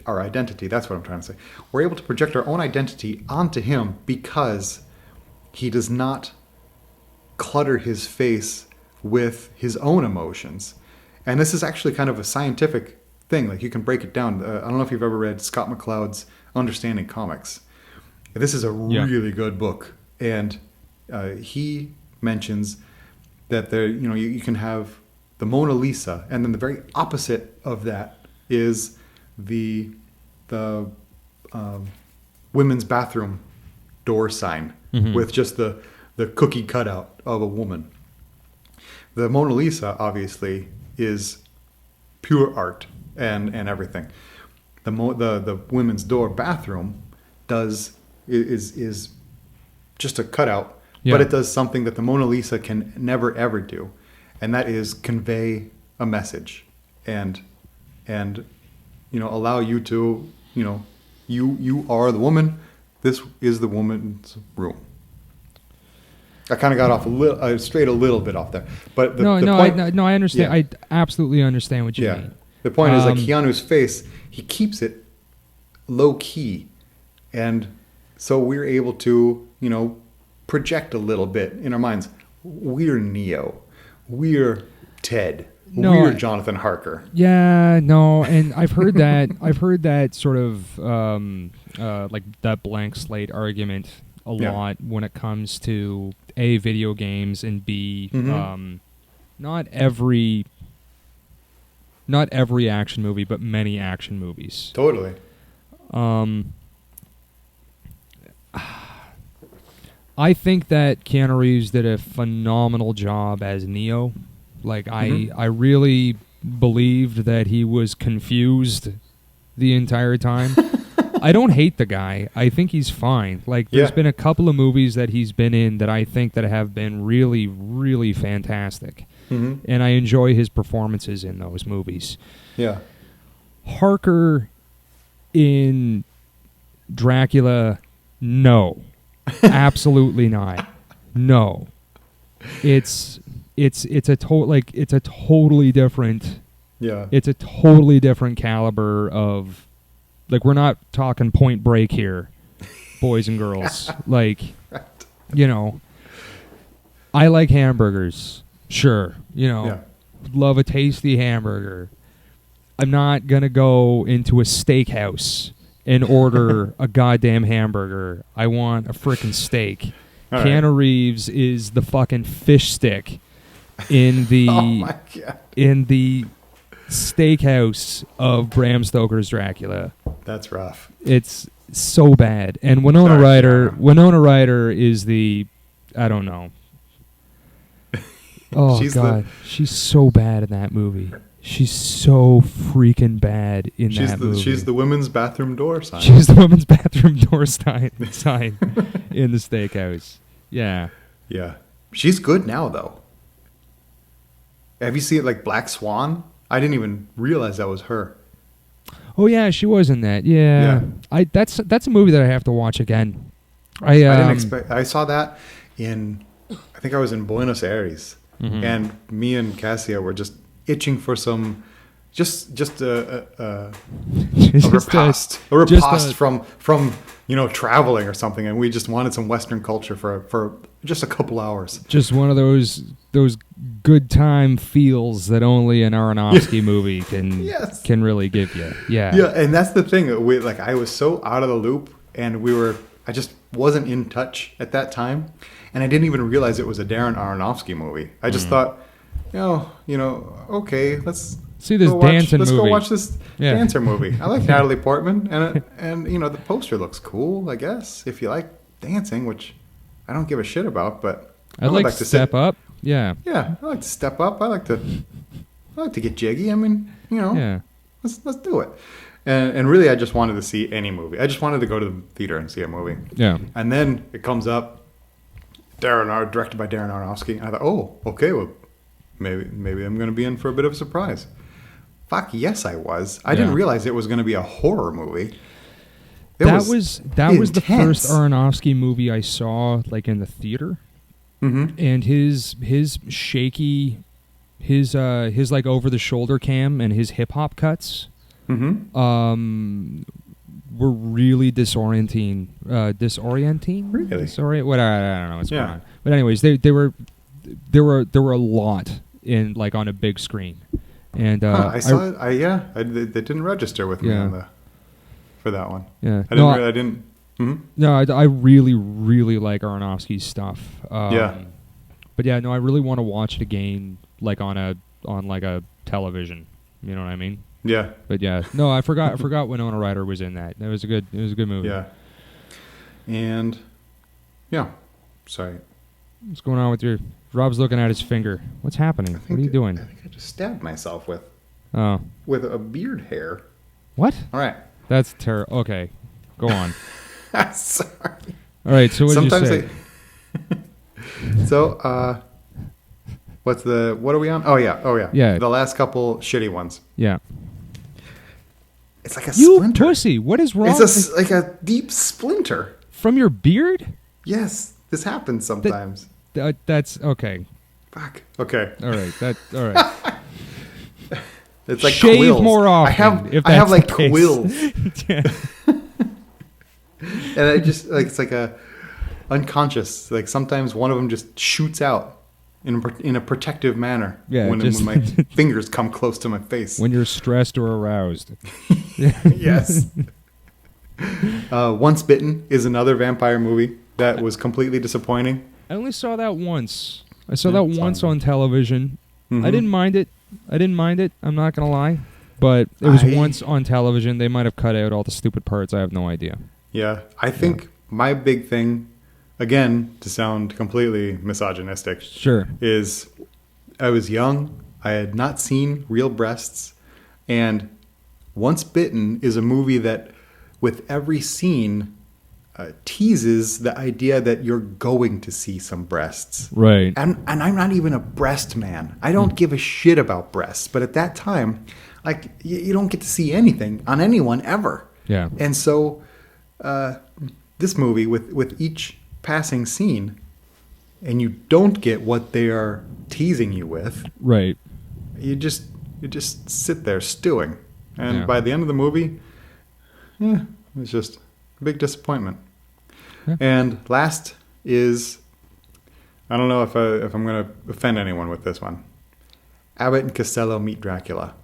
our identity. That's what I'm trying to say. We're able to project our own identity onto him because he does not clutter his face with his own emotions. And this is actually kind of a scientific thing. Like, you can break it down. I don't know if you've ever read Scott McCloud's Understanding Comics. This is a really good book. And he mentions that you can have the Mona Lisa, and then the very opposite of that is the women's bathroom door sign with just the cookie cutout of a woman. The Mona Lisa obviously is pure art and everything. The women's door bathroom is just a cutout, but it does something that the Mona Lisa can never ever do, and that is convey a message and allow you to you are the woman. This is the woman's room. I kind of got off strayed a little bit off there, but the point, I understand. I absolutely understand what you mean. The point is, like, Keanu's face, he keeps it low key, and so we're able to project a little bit in our minds. We're Neo, we're Ted, we're Jonathan Harker. Yeah, no, and I've heard that. I've heard that sort of like that blank slate argument a lot when it comes to A, video games, and B, not every action movie, but many action movies. Totally. I think that Keanu Reeves did a phenomenal job as Neo. Like, I really believed that he was confused the entire time. I don't hate the guy. I think he's fine. Like, there's been a couple of movies that he's been in that I think that have been really, really fantastic. And I enjoy his performances in those movies. Yeah. Harker in Dracula, no. Absolutely not. No. it's a totally different. Yeah. It's a totally different caliber of, like, we're not talking Point Break here, boys and girls. Like, Right. you know, I like hamburgers. Sure. You know, Yeah. love a tasty hamburger. I'm not going to go into a steakhouse and order a goddamn hamburger. I want a frickin' steak. All Keanu right. Reeves is the fucking fish stick in the Oh my God. in the steakhouse of Bram Stoker's Dracula. That's rough. It's so bad. And Winona Ryder is the, I don't know. Oh God, she's so bad in that movie. She's so freaking bad in that movie. She's the women's bathroom door sign. She's the women's bathroom door sign in the steakhouse. Yeah. Yeah. She's good now, though. Have you seen, like, Black Swan? I didn't even realize that was her. Oh yeah, she was in that. Yeah. That's a movie that I have to watch again. I didn't expect. I saw that I think I was in Buenos Aires, Mhm. and me and Cassia were just itching for some, just a repast from traveling or something, and we just wanted some Western culture for just a couple hours. Just one of those good time feels that only an Aronofsky movie can Yes. can really give you. Yeah. Yeah, and that's the thing. I was so out of the loop, and I just wasn't in touch at that time, and I didn't even realize it was a Darren Aronofsky movie. I just thought, okay, let's See this dancing Let's movie. go watch this Yeah. dancer movie. I like Natalie Portman, and the poster looks cool. I guess if you like dancing, which I don't give a shit about, but I'd like to step up. Yeah. Yeah, I like to step up. I like to get jiggy. I mean, Yeah. let's do it. And really, I just wanted to see any movie. I just wanted to go to the theater and see a movie. Yeah. And then it comes up, directed by Darren Aronofsky. And I thought, oh, okay, well, maybe I'm going to be in for a bit of a surprise. Fuck yes, I was. I didn't realize it was going to be a horror movie. That was the first intense. Aronofsky movie I saw, like, in the theater. Mm-hmm. And his shaky, his like over the shoulder cam and his hip hop cuts, Mm-hmm. were really disorienting. Really? What I don't know what's Yeah. going on. But anyways, there were a lot in, like, on a big screen, and I saw it. They didn't register with me for that one. Yeah. I didn't. Mm-hmm. No, I really, really like Aronofsky's stuff. Yeah. But yeah, no, I really want to watch it again, like on a television. You know what I mean? Yeah. But yeah, no, I forgot Winona Ryder was in that. It was a good movie. Yeah. And yeah. Sorry. What's going on with your? Rob's looking at his finger. What's happening? What are you doing? I think I just stabbed myself with Oh, a beard hair. what? All right. That's terrible. Okay, go on. Sorry. All right. So what did you Sometimes say? So, what are we on? Oh yeah. Yeah. The last couple shitty ones. Yeah. It's like a You splinter. pussy! What is wrong? It's like a deep splinter. From your beard? Yes, this happens sometimes. That's okay. Fuck. Okay. All right. All right. It's like Shave quills. more often. I have like the case. quills, Yeah. and I just it's like a unconscious. Like sometimes one of them just shoots out in a protective manner. Yeah, when my fingers come close to my face. When you're stressed or aroused. Yes. Once Bitten is another vampire movie that was completely disappointing. I only saw that once. I saw Yeah, that it's once on. on television. Mhm. I didn't mind it. I'm not gonna lie, but it was once on television. They might have cut out all the stupid parts. I have no idea. Yeah, I think my big thing, again, to sound completely misogynistic, Sure. is I was young, I had not seen real breasts, and Once Bitten is a movie that, with every scene, teases the idea that you're going to see some breasts. Right. And I'm not even a breast man. I don't give a shit about breasts. But at that time, like, you don't get to see anything on anyone ever. Yeah. And so this movie, with each passing scene, and you don't get what they are teasing you with, Right. you just sit there stewing. And Yeah. by the end of the movie, it's just a big disappointment. Yeah. And last is, I don't know if I'm going to offend anyone with this one. Abbott and Costello Meet Dracula.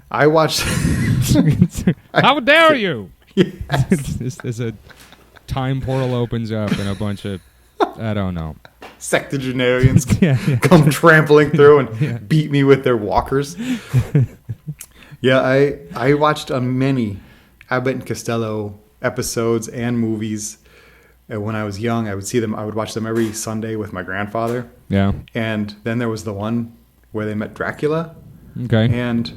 I watched... How dare you? Yes. There's a time portal opens up and a bunch of, I don't know. Sectogenarians Yeah. come trampling through and Yeah. beat me with their walkers. Yeah, I watched many Abbott and Costello episodes and movies. When I was young, I would watch them every Sunday with my grandfather. Yeah. And then there was the one where they met Dracula. Okay. And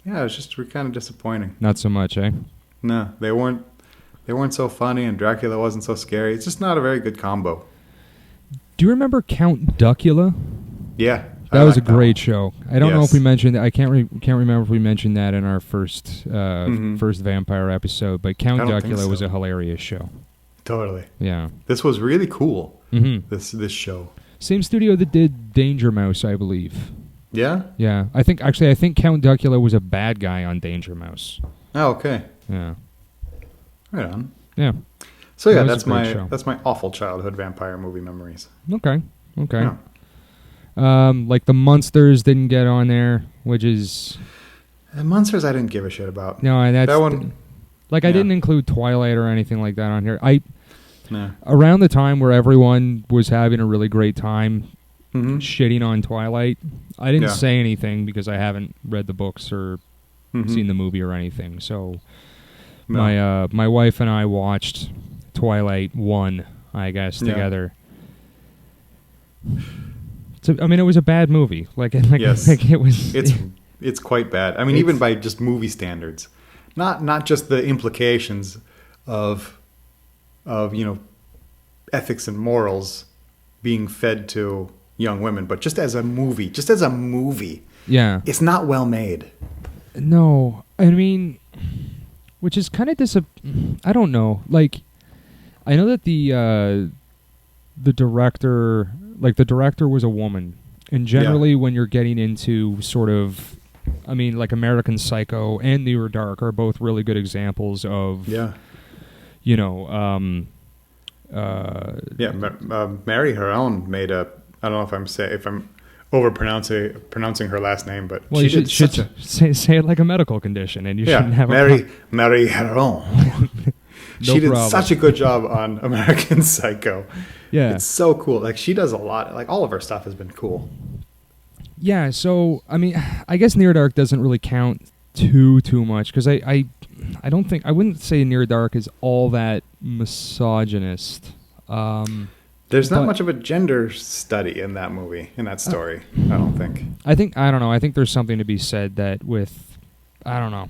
yeah, it was just kind of disappointing. Not so much, eh? No, they weren't so funny, and Dracula wasn't so scary. It's just not a very good combo. Do you remember Count Duckula? Yeah. That was a great show. I don't know Yes. if we mentioned that. I can't remember if we mentioned that in our first vampire episode, but Count I don't think Duckula so. was a hilarious show. Totally. Yeah. This was really cool. Mm-hmm. This show. Same studio that did Danger Mouse, I believe. Yeah? Yeah. I think Count Duckula was a bad guy on Danger Mouse. Oh, okay. Yeah. Right on. Yeah. So yeah, That was a great show. that's my awful childhood vampire movie memories. Okay. Yeah. Like the Munsters didn't get on there, which is And Monsters I didn't give a shit about. no, and that's That one. like I didn't include Twilight or anything like that on here. Nah. Around the time where everyone was having a really great time Mm-hmm. shitting on Twilight, I didn't Yeah. say anything because I haven't read the books or seen the movie or anything. So No. my wife and I watched Twilight 1, I guess, Yeah. together. So, I mean, it was a bad movie. Yes. Like it was. It's quite bad. I mean, even by just movie standards, not just the implications of ethics and morals being fed to young women, but just as a movie, Yeah. it's not well made. No, I mean, which is kind of I don't know. Like, I know that the director, was a woman, and generally when you're getting into sort of, I mean, like American Psycho and Near Dark are both really good examples of, Mary her own made a. I don't know if I'm pronouncing her last name, but well, she you did should such a say it like a medical condition, and you shouldn't have Mary her own. She did such a good job on American Psycho. Yeah, it's so cool. Like she does a lot. Like all of her stuff has been cool. Yeah, so I mean, I guess Near Dark doesn't really count too much because I wouldn't say Near Dark is all that misogynist. There's not much of a gender study in that movie, in that story. I don't think. I don't know. I think there's something to be said that with, I don't know.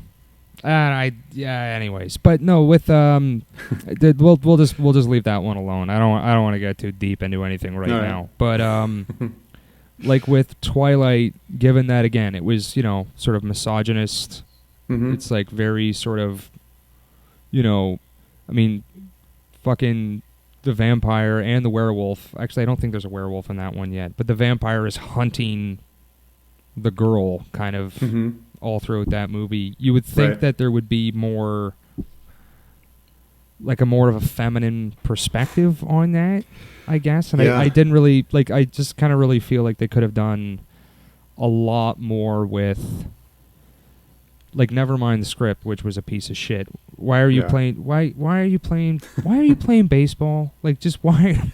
Anyways, but no, with we'll just leave that one alone. I don't want to get too deep into anything right now. But like with Twilight, given that again, it was sort of misogynist. Mm-hmm. It's like very sort of, I mean, fucking the vampire and the werewolf. Actually, I don't think there's a werewolf in that one yet. But the vampire is hunting the girl, kind of. Mm-hmm. All throughout that movie. You would think that there would be more of a feminine perspective on that, I guess. And I didn't really I just kind of really feel like they could have done a lot more with never mind the script, which was a piece of shit. Why are you playing baseball? Like, just why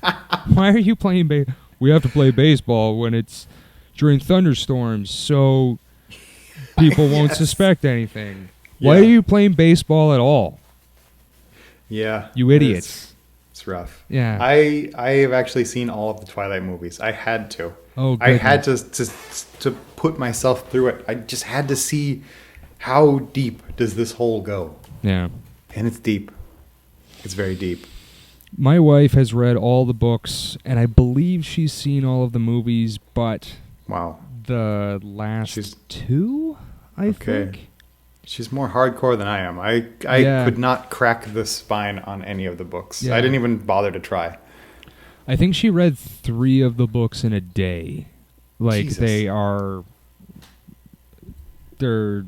are you playing we have to play baseball when it's during thunderstorms, so people won't suspect anything. Why are you playing baseball at all? Yeah. You idiots. It's rough. Yeah. I have actually seen all of the Twilight movies. I had to. Oh, I had to put myself through it. I just had to see how deep does this hole go. Yeah. And it's deep. It's very deep. My wife has read all the books, and I believe she's seen all of the movies, but wow. The last two, I think. She's more hardcore than I am. I could not crack the spine on any of the books. Yeah. I didn't even bother to try. I think she read 3 of the books in a day. Like Jesus. they're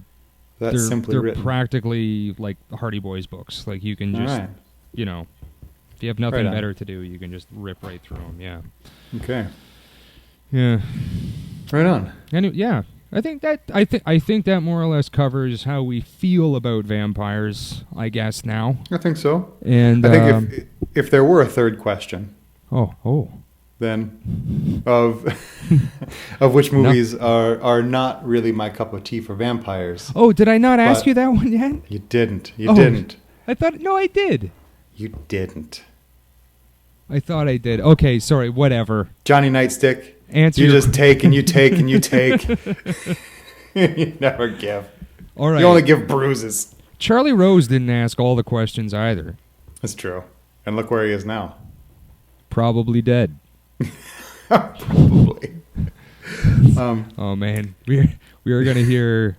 simply written. practically like Hardy Boys books. Like you can just, All right. you know, if you have nothing Right on. better to do, you can just rip right through them. Yeah. Okay. Yeah. Right on. Anyway, yeah. I think that more or less covers how we feel about vampires, I guess now. I think so. And I think if there were a third question, then of which movies are not really my cup of tea for vampires. Oh, did I not ask you that one yet? You didn't. You didn't. I thought I did. You didn't. I thought I did. Okay, sorry, whatever. Johnny Nightstick. Answer. You just take and you take and you take. You never give. All right. You only give bruises. Charlie Rose didn't ask all the questions either. That's true. And look where he is now. Probably dead. Probably. Oh man, we are gonna hear.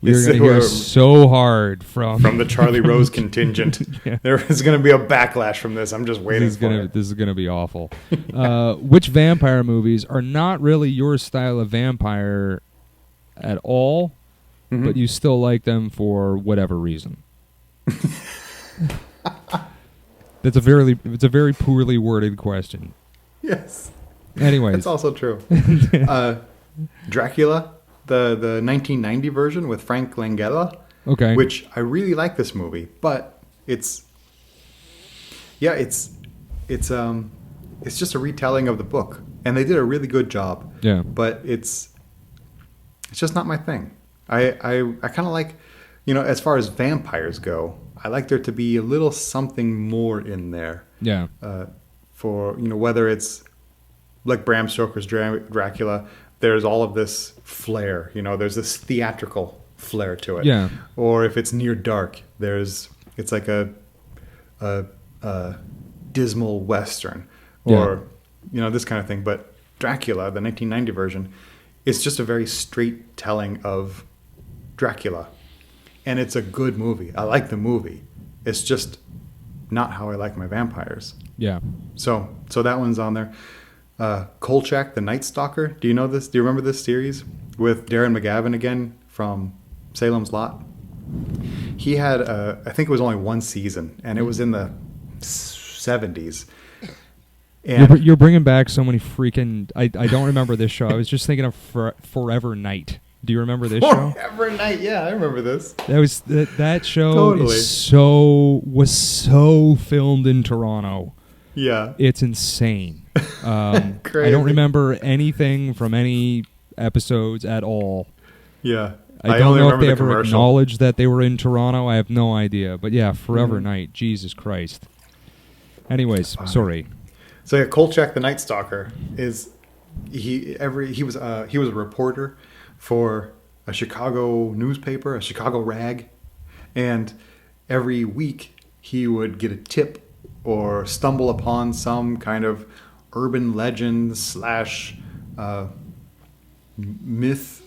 We are going to hear so hard from the Charlie Rose contingent. Yeah. There is going to be a backlash from this. I'm just waiting for it. This is going to be awful. Which vampire movies are not really your style of vampire at all, but you still like them for whatever reason? It's a very poorly worded question. Yes. Anyways, it's also true. Dracula. The 1990 version with Frank Langella, okay, which I really like this movie, but it's just a retelling of the book, and they did a really good job. Yeah, but it's just not my thing. I kind of like, as far as vampires go, I like there to be a little something more in there. Yeah. For whether it's like Bram Stoker's Dracula. There's all of this flair, there's this theatrical flair to it. Yeah. Or if it's near dark, it's like a dismal Western or, this kind of thing. But Dracula, the 1990 version, is just a very straight telling of Dracula. And it's a good movie. I like the movie. It's just not how I like my vampires. Yeah. So that one's on there. Kolchak, the Night Stalker. Do you know this? Do you remember this series with Darren McGavin again from Salem's Lot? He had, I think it was only one season, and it was in the 70s. And you're bringing back so many freaking... I don't remember this show. I was just thinking of Forever Night. Do you remember this show? Forever Night, yeah, I remember this. That show Totally. was so filmed in Toronto. Yeah. It's insane. I Crazy. don't remember anything from any episodes at all. Yeah. I don't know if they ever commercial. acknowledged that they were in Toronto. I have no idea. But yeah, Forever Night. Jesus Christ. Anyways, sorry. So yeah, Kolchak, the Night Stalker, he was a reporter for a Chicago newspaper, a Chicago rag, and every week he would get a tip or stumble upon some kind of urban legend / myth,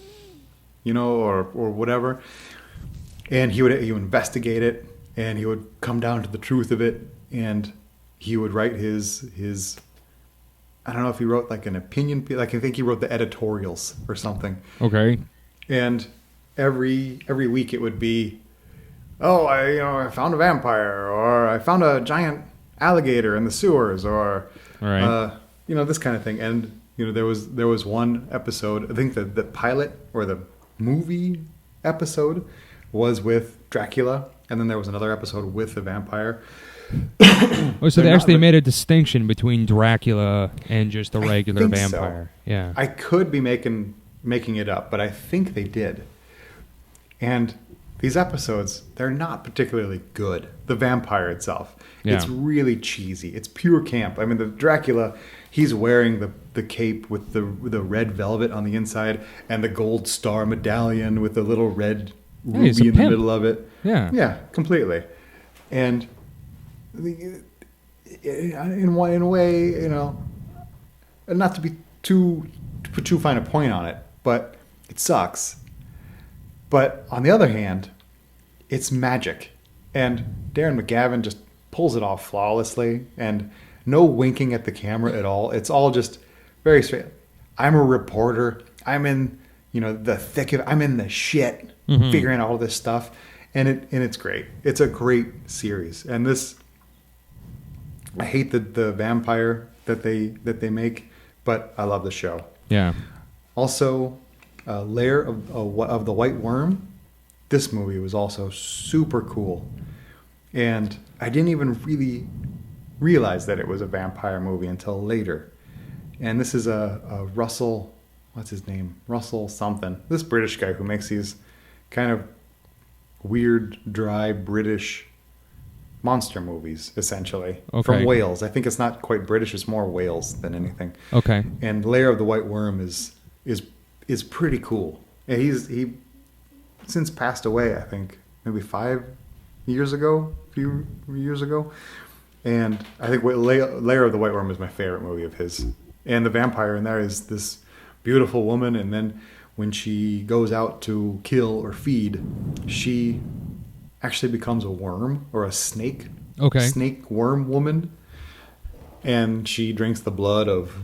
or whatever, and he would investigate it, and he would come down to the truth of it, and he would write his I don't know if he wrote like an opinion, like I think he wrote the editorials or something. Okay. And every week it would be, I found a vampire, or I found a giant alligator in the sewers, or Right. This kind of thing. And there was one episode, I think the pilot or the movie episode was with Dracula, and then there was another episode with the vampire. Oh, so they actually made a distinction between Dracula and just the regular think vampire. So. Yeah. I could be making it up, but I think they did. And these episodes, they're not particularly good. The vampire itself. Yeah. It's really cheesy. It's pure camp. I mean, the Dracula, he's wearing the cape with the red velvet on the inside and the gold star medallion with the little red ruby in the middle of it. Yeah. Yeah, completely. And in a way, not to put too fine a point on it, but it sucks. But on the other hand, it's magic, and Darren McGavin just pulls it off flawlessly. And no winking at the camera at all. It's all just very straight. I'm a reporter. I'm in, the thick of. I'm in the shit, figuring out all this stuff, and it's great. It's a great series, and this. I hate the vampire that they make, but I love the show. Yeah. Also, Lair of the White Worm. This movie was also super cool, and I didn't even really realize that it was a vampire movie until later. And this is a Russell, what's his name? Russell something. This British guy who makes these kind of weird, dry British monster movies, essentially. Okay. From Wales. I think it's not quite British, it's more Wales than anything. Okay. And Lair of the White Worm is pretty cool. Yeah, he since passed away, I think, maybe 5 years ago, a few years ago. And I think Lair of the White Worm is my favorite movie of his. And the vampire in there is this beautiful woman, and then when she goes out to kill or feed, she actually becomes a worm or a snake. Okay. Snake worm woman. And she drinks the blood of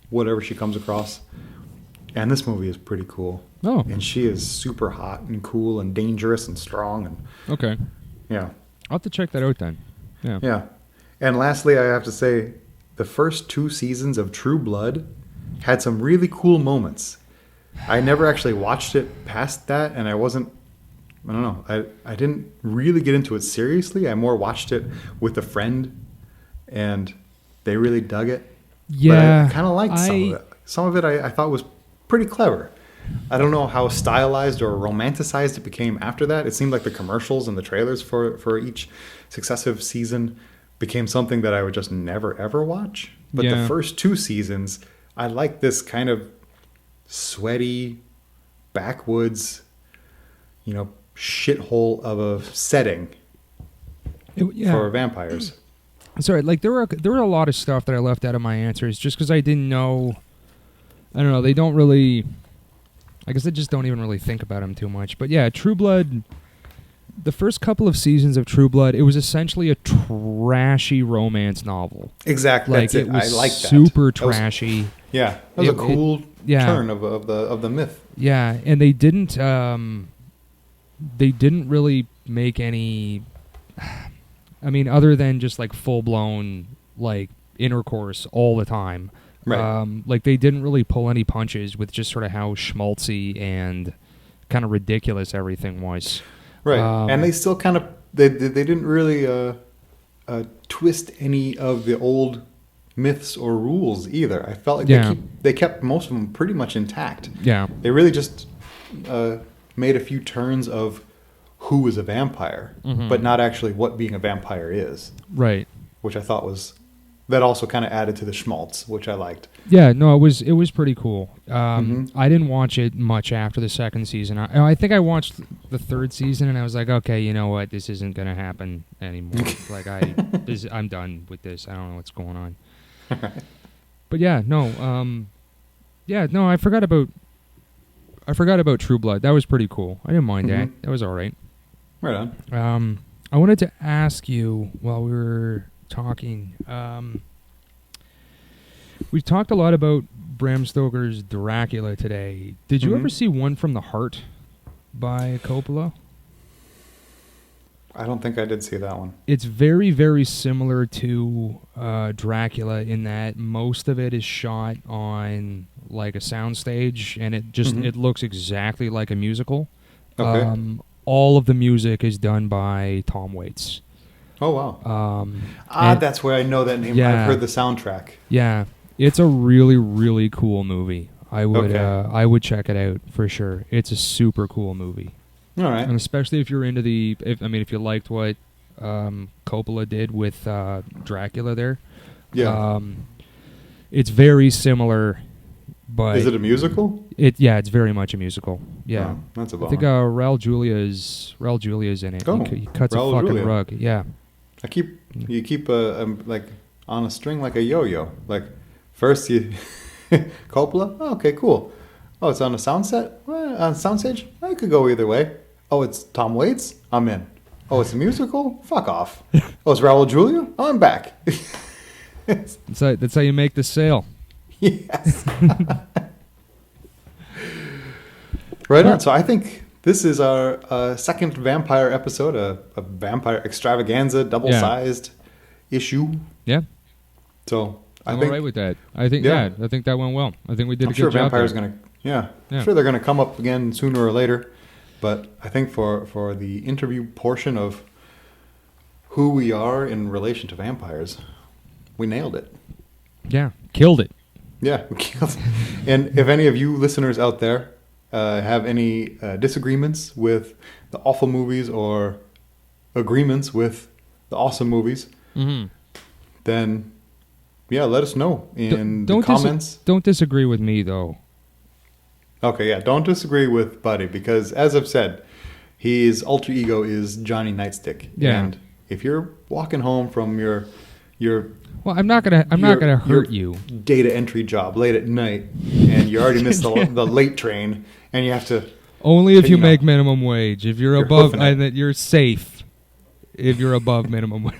whatever she comes across. And this movie is pretty cool. Oh. And she is super hot and cool and dangerous and strong. And Okay. yeah. I'll have to check that out then. Yeah. Yeah. And lastly, I have to say, the first 2 seasons of True Blood had some really cool moments. I never actually watched it past that, and I don't know. I didn't really get into it seriously. I more watched it with a friend, and they really dug it. Yeah. But I kind of liked some of it. Some of it I thought was pretty clever. I don't know how stylized or romanticized it became after that. It seemed like the commercials and the trailers for each successive season became something that I would just never, ever watch. But the first 2 seasons, I liked this kind of sweaty, backwoods, shithole of a setting for vampires. Sorry, like there were a lot of stuff that I left out of my answers just because I didn't know. I don't know. They don't really. I guess I just don't even really think about them too much. But yeah, True Blood. The first couple of seasons of True Blood, it was essentially a trashy romance novel. Exactly. Like that's it was I like that. Super trashy. That was a cool turn of the myth. Yeah, and they didn't really make any. I mean, other than just like full blown like intercourse all the time. Right. Like they didn't really pull any punches with just sort of how schmaltzy and kind of ridiculous everything was. Right, and they still kind of they didn't really twist any of the old myths or rules either. I felt like they kept most of them pretty much intact. Yeah, they really just made a few turns of who is a vampire, but not actually what being a vampire is. Right, which I thought that also kind of added to the schmaltz, which I liked. Yeah, no, it was pretty cool. I didn't watch it much after the second season. I think I watched the third season, and I was like, okay, you know what, this isn't going to happen anymore. Like I'm done with this. I don't know what's going on. But yeah, no, I forgot about True Blood. That was pretty cool. I didn't mind that. That was all right. Right on. I wanted to ask you while we were talking. We've talked a lot about Bram Stoker's Dracula today. Did you ever see One from the Heart by Coppola? I don't think I did see that one. It's very, very similar to Dracula in that most of it is shot on like a soundstage, and it just it looks exactly like a musical. Okay. All of the music is done by Tom Waits. Oh, wow. That's where I know that name. Yeah, I've heard the soundtrack. Yeah. It's a really, really cool movie. I would check it out for sure. It's a super cool movie. All right. And especially if you're into if you liked what Coppola did with Dracula there. Yeah. It's very similar, but is it a musical? It's very much a musical. Yeah. Oh, that's a bummer. I think Raul Julia's in it. Oh, he cuts Raul a fucking Julia. rug. Yeah. You keep like on a string like a yo-yo. Like first you Coppola. Oh, okay, cool. Oh, it's on a sound set? Well, on a soundstage? I could go either way. Oh, it's Tom Waits? I'm in. Oh, it's a musical? Fuck off. Oh, it's Raul Julia? Oh, I'm back. That's how you make the sale. Yes. Right on. So I think this is our second vampire episode, a vampire extravaganza, double-sized issue. Yeah. So I'm all right with that. I think I think that went well. I think we did a good job. I'm sure vampires going to I'm sure they're going to come up again sooner or later. But I think for the interview portion of who we are in relation to vampires, we nailed it. Yeah, killed it. Yeah, we killed it. And if any of you listeners out there have any disagreements with the awful movies or agreements with the awesome movies, then let us know in the comments. Don't disagree with me, though. Okay, yeah, don't disagree with Buddy, because as I've said, his alter ego is Johnny Nightstick. Yeah. And if you're walking home from your well, I'm not gonna hurt you. Data entry job late at night, and you already missed the late train, and you have to only if you make minimum wage. If you're above, and that you're safe. If you're above minimum wage.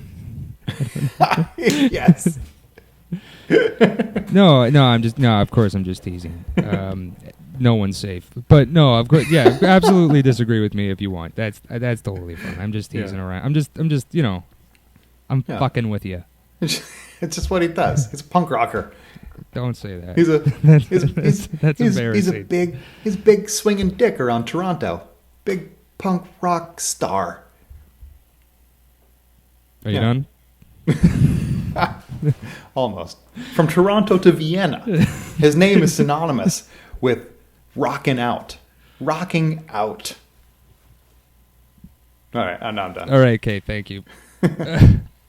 Yes. No. Of course, I'm just teasing. No one's safe, but no, of course, yeah. Absolutely disagree with me if you want. That's totally fine. I'm just teasing around. I'm just I'm fucking with you. It's just what he does. He's a punk rocker. Don't say that. That's embarrassing. He's a big swinging dick around Toronto. Big punk rock star. Are you done? Almost. From Toronto to Vienna. His name is synonymous with rocking out. Rocking out. All right, I'm done. All right, Kate, thank you.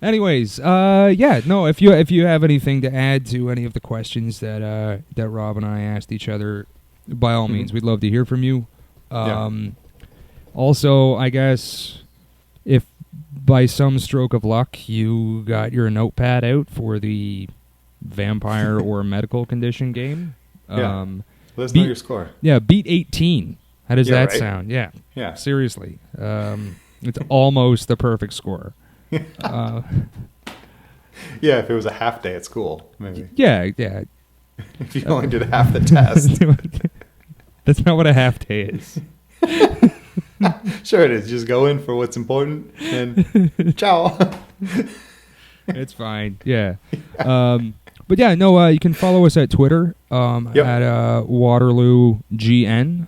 Anyways, if you have anything to add to any of the questions that Rob and I asked each other, by all means, we'd love to hear from you. Also, I guess if by some stroke of luck you got your notepad out for the vampire or medical condition game, let us know your score. Yeah, beat 18. How does that sound? Yeah. Seriously, it's almost the perfect score. If it was a half day at school, maybe. Yeah. If you only did half the test. That's not what a half day is. Sure it is. Just go in for what's important and ciao. It's fine. Yeah. But you can follow us at Twitter at Waterloo GN,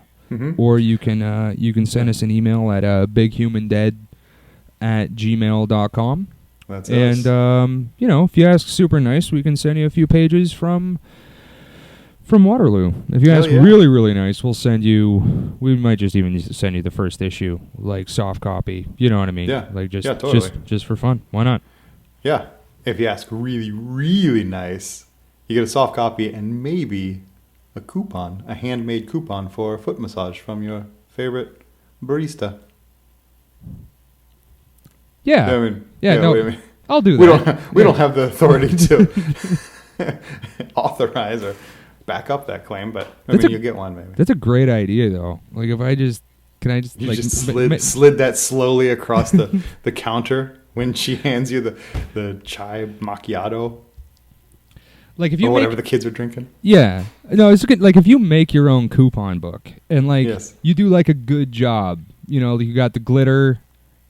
or you can send us an email at bighumandead@gmail.com. That's us. And if you ask super nice, we can send you a few pages from Waterloo. If you ask really, really nice, we might just even send you the first issue, like soft copy. You know what I mean? Yeah. Like totally. just for fun. Why not? Yeah. If you ask really, really nice, you get a soft copy and maybe a handmade coupon for a foot massage from your favorite barista. Yeah. I'll do that. We don't have the authority to authorize or back up that claim, but you'll get one maybe. That's a great idea, though. Like, if I just slid that slowly across the counter when she hands you the chai macchiato, like if you whatever the kids are drinking. Yeah, no, it's good. Like if you make your own coupon book and you do like a good job. You got the glitter.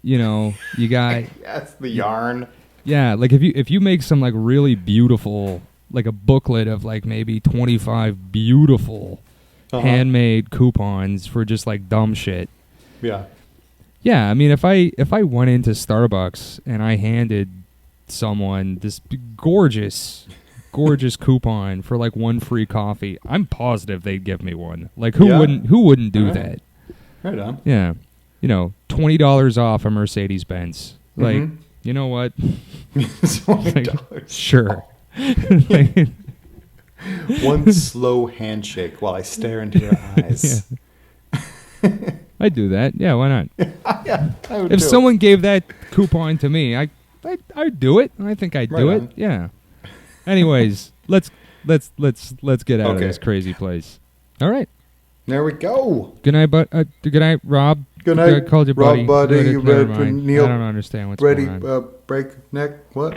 You got yes, the yarn. Yeah, like if you make some like really beautiful, like a booklet of like maybe 25 beautiful handmade coupons for just like dumb shit. Yeah. Yeah, I mean if I went into Starbucks and I handed someone this gorgeous coupon for like one free coffee, I'm positive they'd give me one. Like who wouldn't do that? Right on. Yeah. $20 off a Mercedes-Benz. Like, you know what? $20. Sure. One slow handshake while I stare into your eyes. Yeah. I'd do that. Yeah, why not? Yeah, I would. If someone gave that coupon to me, I'd do it. I think I'd do it. Yeah. Anyways, let's get out of this crazy place. All right. There we go. Good night, good night, Rob. Good night, I called you Rob, buddy. You ready for Neil? I don't understand what's going on. Ready, break neck, what?